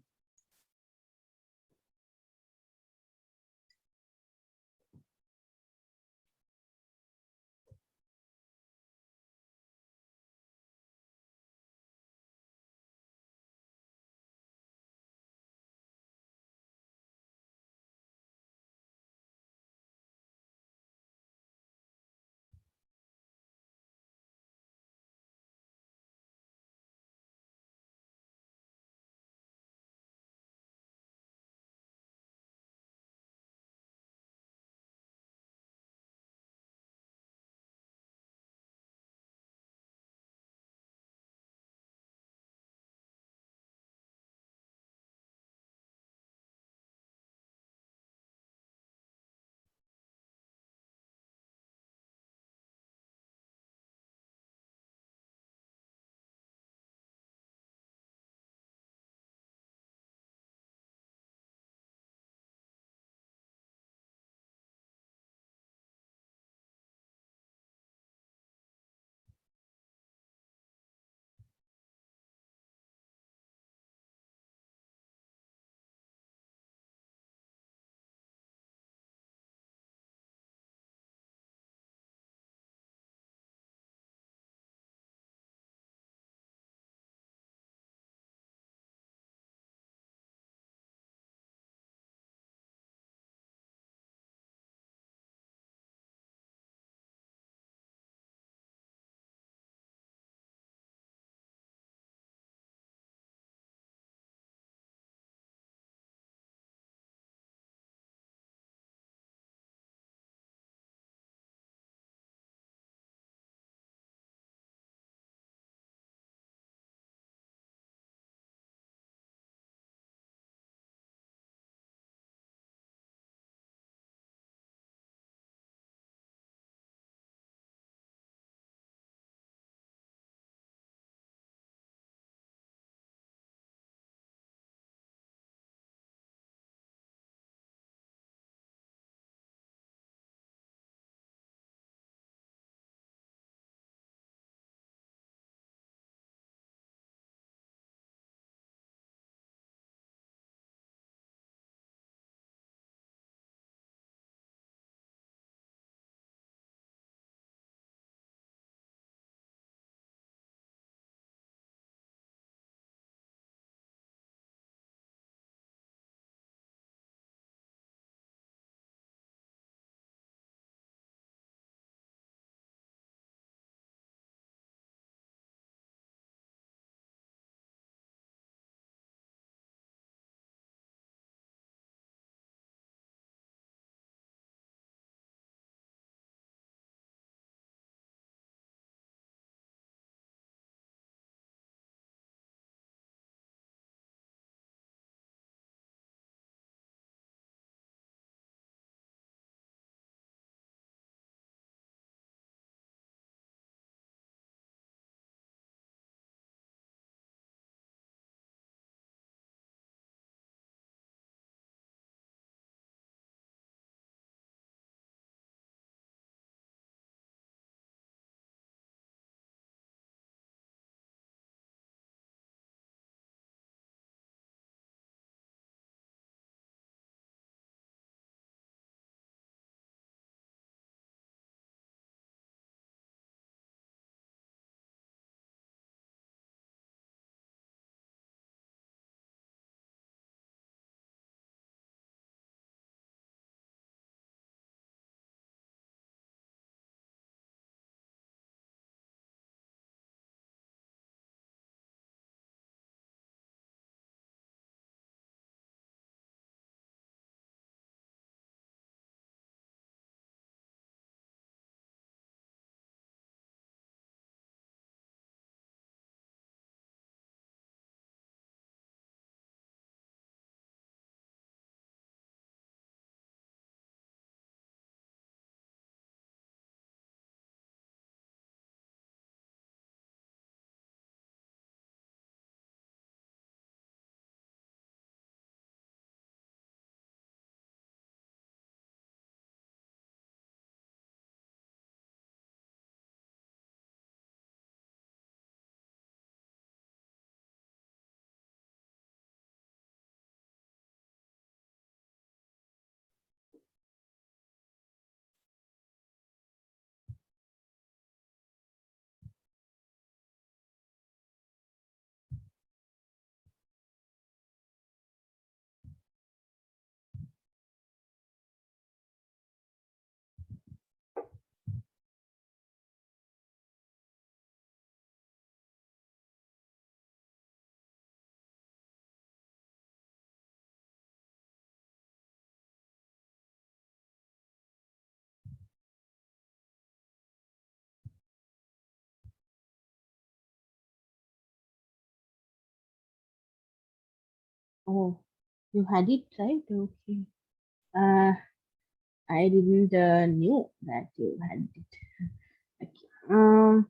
Oh, you had it right? Okay. Uh, I didn't knew that you had it. Okay.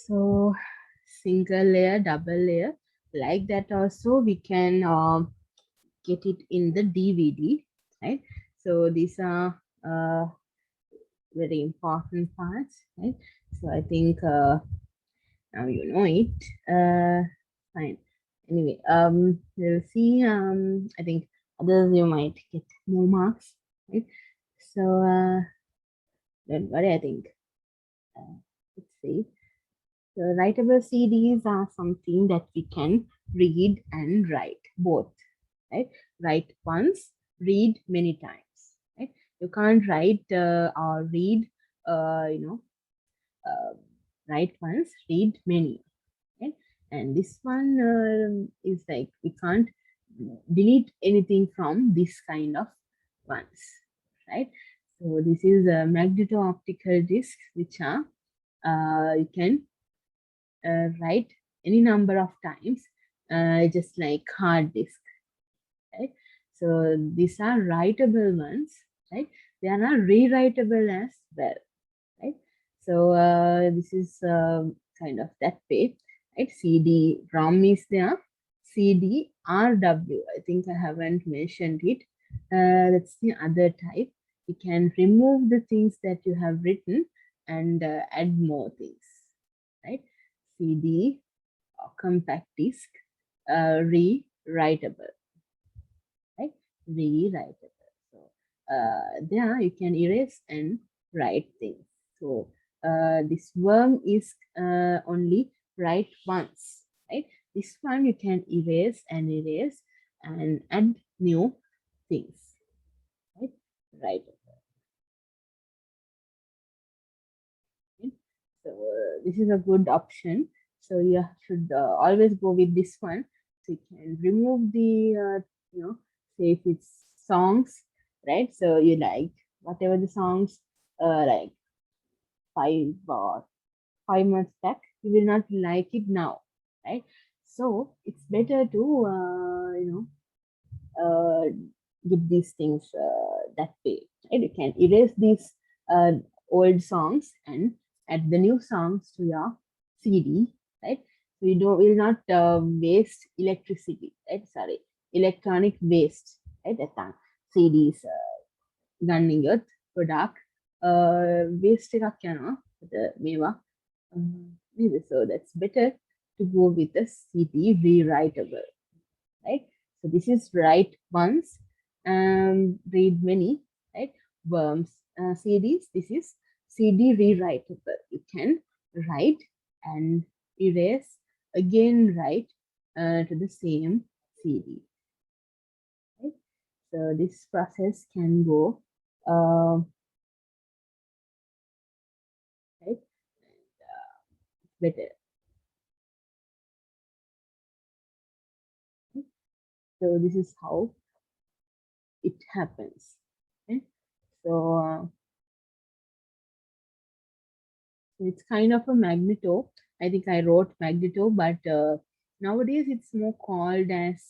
So single layer, double layer, like that also we can get it in the DVD, right? So these are very important parts, right? So I think now you know it. Fine. Anyway, we'll see. I think others you might get more marks, right? So don't worry. I think let's see. So writable CDs are something that we can read and write both, right? Write once, read many times, right? You can't write or read, you know, uh, write once, read many, right? And this one is like we can't delete anything from this kind of ones, right? So this is a magneto-optical disc, which are you can write any number of times, just like hard disk, right? So these are writable ones, right? They are not rewritable as well, right? So this is kind of that way, right? CD-ROM is there, CD-RW. I think I haven't mentioned it. That's the other type. You can remove the things that you have written and add more things, right? CD compact disk, rewritable, right? Rewritable. So there you can erase and write things. So this worm is only write once, right? This one you can erase and add new things, right? Right. Okay. So this is a good option. So you should always go with this one. So you can remove the, you know, say if it's songs, right? So you like whatever the songs, like 5 months back, you will not like it now, right? So it's better to, uh, give these things that way. Right? You can erase these uh, old songs and add the new songs to your CD, right? So you don't will not waste electricity, right? Sorry, electronic waste, right? That's CDs ගන්න ගියොත් ගොඩාක් waste එකක් යනවා මේවා so that's better to go with the CD rewritable, right? So this is write once, read many, right? Worms, CDs, this is CD rewritable. You can write and erase, again write to the same CD, right? So this process can go, right, better. Right? So this is how it happens. Okay? So it's kind of a magneto. I think I wrote magneto, but nowadays it's more called as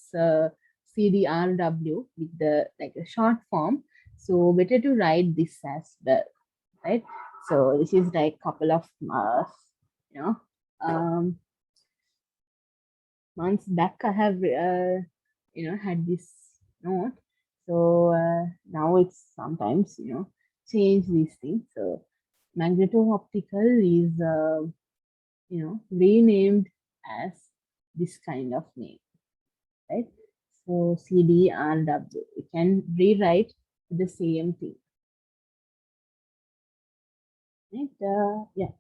CDRW with the like a short form. So better to write this as well, right? So this is like couple of you know um, months back I have had this note. So now it's sometimes change these things. So magneto optical is renamed as this kind of name, right? So CDRW, you can rewrite the same thing, right? Yeah.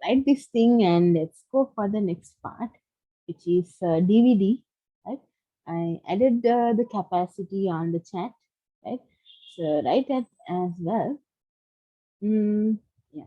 Write this thing and let's go for the next part, which is DVD. Right? I added the capacity on the chat. Right? So write that as well. Yeah.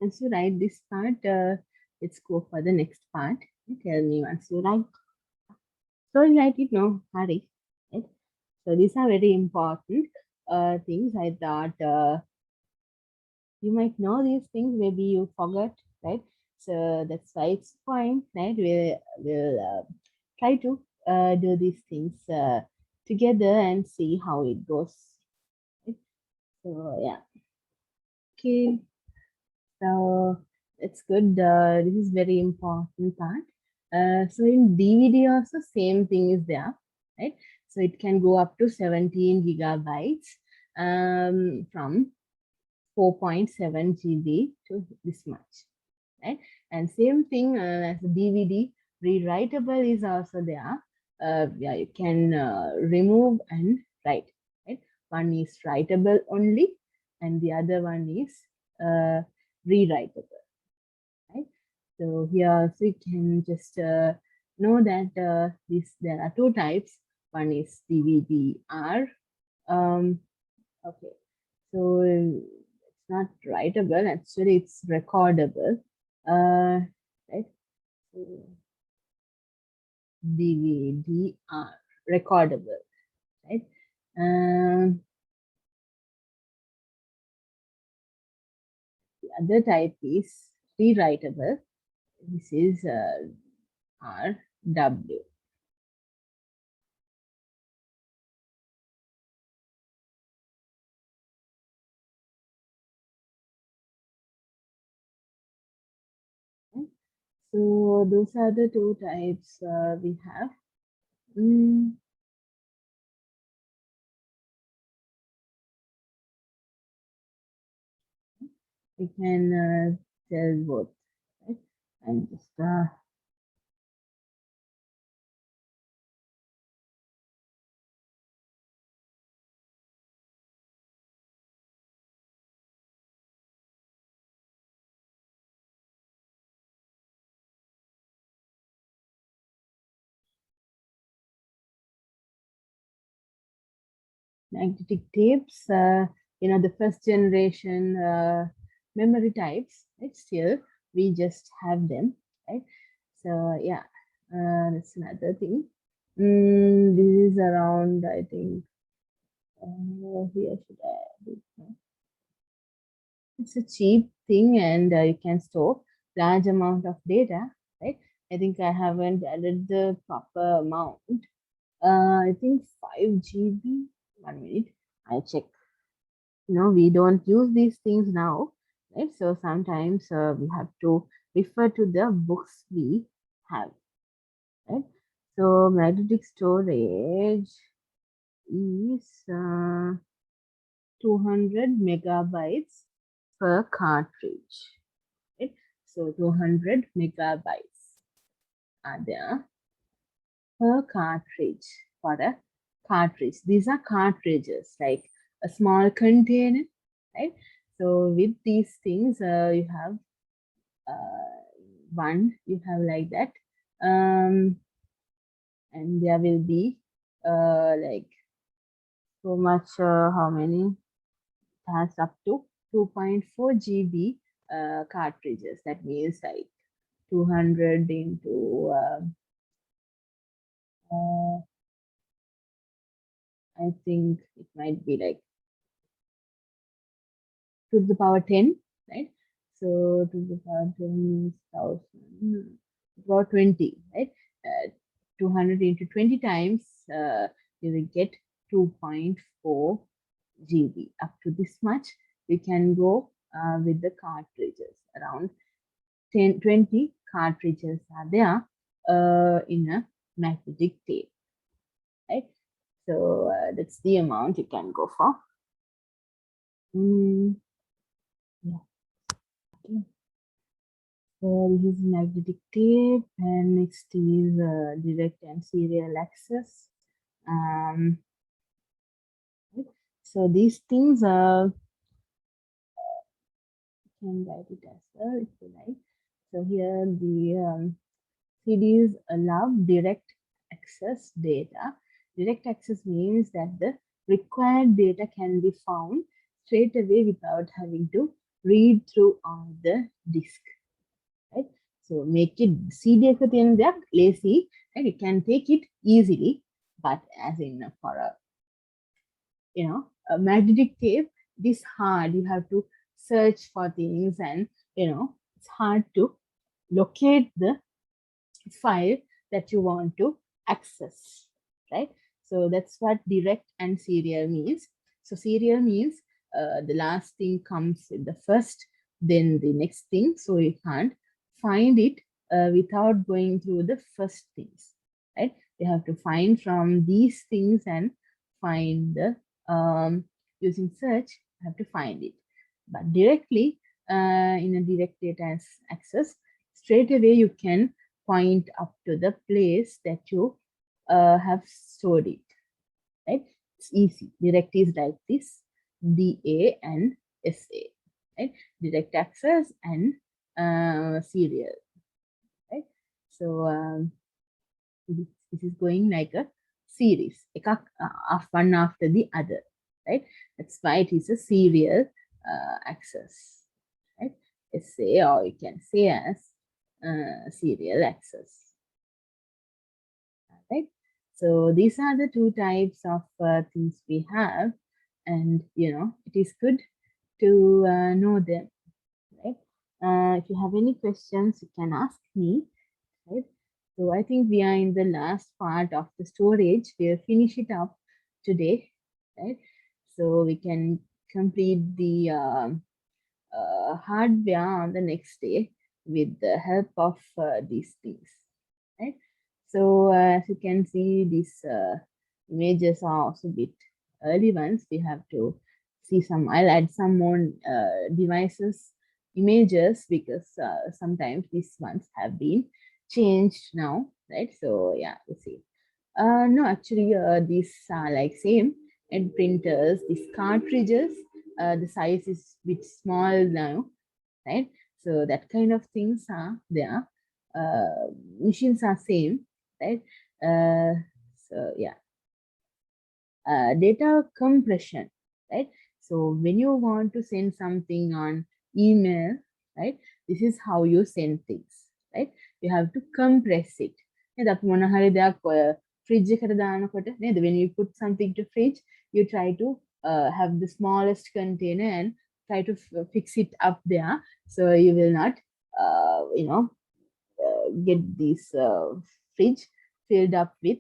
Once you write this part, let's go for the next part. Tell me once you write. Don't write it, no, hurry. Right? So these are very important things. I thought you might know these things, maybe you forgot, right? So that's why it's fine, right? We'll try to do these things together and see how it goes. Right? So yeah, okay. So it's good. This is very important part. So in DVD also same thing is there, right? So it can go up to 17 gigabytes from 4.7 GB to this much, right? And same thing as the DVD, rewritable is also there. Yeah, you can remove and write, right? One is writable only, and the other one is rewritable, right? So here also you can just know that there are two types. One is DVD-R. Okay, so it's not writable. Actually, it's recordable. Right? So DVD-R, recordable. Right? Um, the other type is rewritable. This is RW. So those are the two types we have. Mm, we can tell both. Right? And just magnetic tapes, the first generation memory types, right? Still, we just have them, right? So, yeah, that's another thing. This is around, I think, here should I add it? It's a cheap thing and you can store large amount of data, right? I think I haven't added the proper amount. I think 5 GB. 1 minute, I'll check. we don't use these things now, right? So sometimes we have to refer to the books we have, right? So magnetic storage is 200 megabytes per cartridge, right? So 200 megabytes are there per cartridge for a cartridge. These are cartridges, like a small container, right? So with these things, you have one, you have like that, and there will be like so much. How many? It has up to 2.4 GB cartridges. That means like 200 into uh, I think it might be like to the power 10, right? So to the power 10 is 1000, about 20, right? 200 into 20 times, you will get 2.4 GB. Up to this much, we can go with the cartridges. Around 10, 20 cartridges are there in a magnetic tape, right? So that's the amount you can go for. Yeah. Okay. So this is magnetic tape, and next is direct and serial access. Um, so these things can write it as well if you like. So here the CDs allow direct access data. Direct access means that the required data can be found straight away without having to read through all the disk. Right? So make it CD එක තියෙන දෙයක් lazy, right? You can take it easily, but as in for a magnetic tape, it is hard. You have to search for things, and it's hard to locate the file that you want to access, right? So that's what direct and serial means. So serial means the last thing comes with the first, then the next thing. So you can't find it without going through the first things, right? You have to find from these things and find the using search. You have to find it, but directly in a direct data access, straight away you can point up to the place that you have stored it, right? It's easy. Direct is like this, DA and SA, right? Direct access and serial, right? So this is going like a series, one after the other, right? That's why it is a serial access, right? SA, or you can say as serial access. Right? So these are the two types of things we have, and it is good to know them, right? If you have any questions, you can ask me, right? So I think we are in the last part of the storage. We'll finish it up today, right? So we can complete the hardware on the next day with the help of these things, right? So as you can see, these images are also a bit early ones. We have to see some. I'll add some more devices images, because sometimes these ones have been changed now, right? So yeah, let's see. No, actually, these are like same. And printers, these cartridges, the size is bit small now, right? So that kind of things are there. Machines are same, right? Uh, so yeah, data compression, right? So when you want to send something on email, right? This is how you send things, right? You have to compress it. Fridge when you put something to fridge, you try to have the smallest container and try to fix it up there, so you will not get this fridge filled up with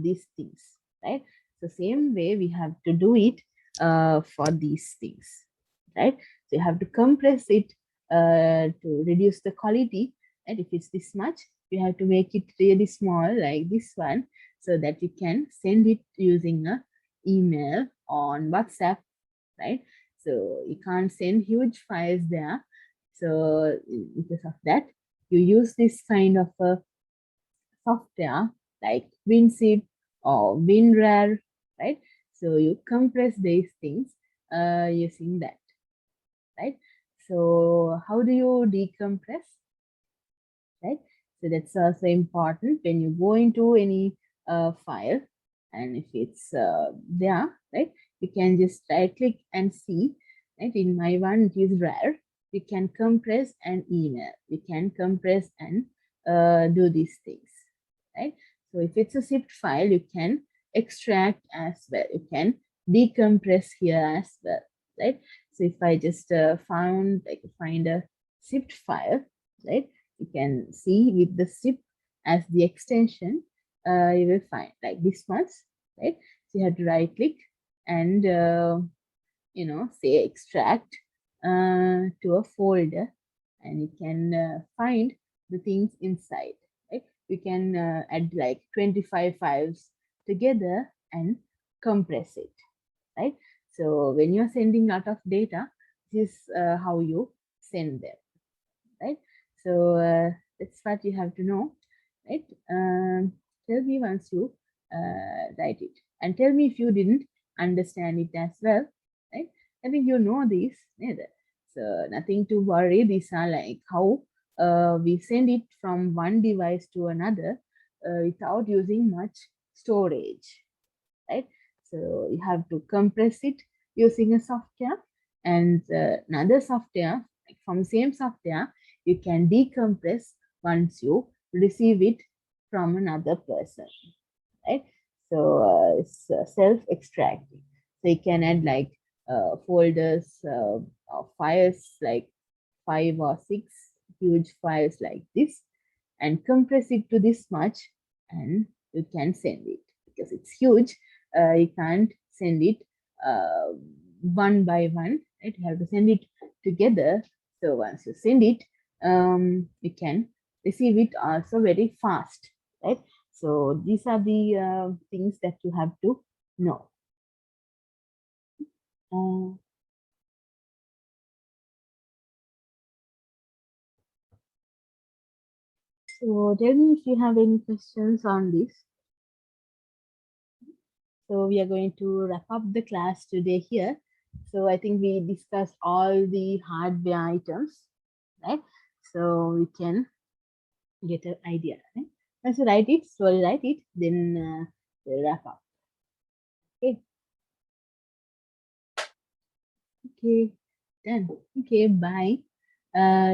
these things, right? So same way we have to do it for these things, right? So you have to compress it to reduce the quality. And if it's this much, you have to make it really small like this one, so that you can send it using a email on WhatsApp, right? So you can't send huge files there. So because of that, you use this kind of a software like WinZip or WinRAR, right? So you compress these things using that, right? So how do you decompress, right? So that's also important when you go into any file, and if it's there, right, you can just right click and see, right? In my one, it is rare. We can compress and email. We can compress and do these things, right? So if it's a zipped file, you can extract as well. You can decompress here as well, right? So if I just find a zipped file, right? You can see with the zip as the extension, you will find like this much, right? So you have to right click and say extract to a folder, and you can find the things inside, right? You can add like 25 files together and compress it, right? So when you're sending a lot of data, this is how you send them, right? So that's what you have to know, right? Tell me once you write it, and tell me if you didn't understand it as well, right? I think you know this, neither. So nothing to worry. These are like how we send it from one device to another without using much storage, right? So you have to compress it using a software, and another software, like from same software, you can decompress once you receive it from another person, right? So it's self-extracting. So you can add like folders or files like 5 or 6 huge files like this, and compress it to this much, and you can send it. Because it's huge, you can't send it uh, one by one, right? You have to send it together. So once you send it, you can receive it also very fast, right? So these are the things that you have to know. Uh, so tell me if you have any questions on this. So we are going to wrap up the class today here. So I think we discussed all the hardware items, right? So we can get an idea, right? Once you write it, slowly write it, then we'll wrap up. Okay, okay, done. Okay, bye.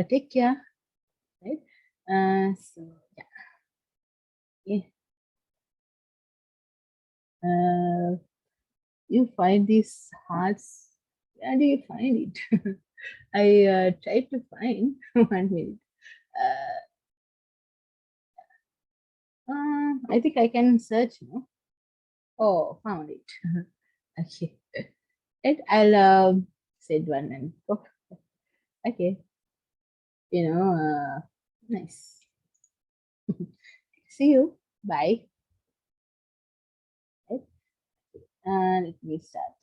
Take care, right? So yeah, you find these hearts. Where do you find it? I tried to find 1 minute. I think I can search, no? Oh, found it. Okay. Right, I'll send one and go. Okay. Nice. See you. Bye. Right. Let me start.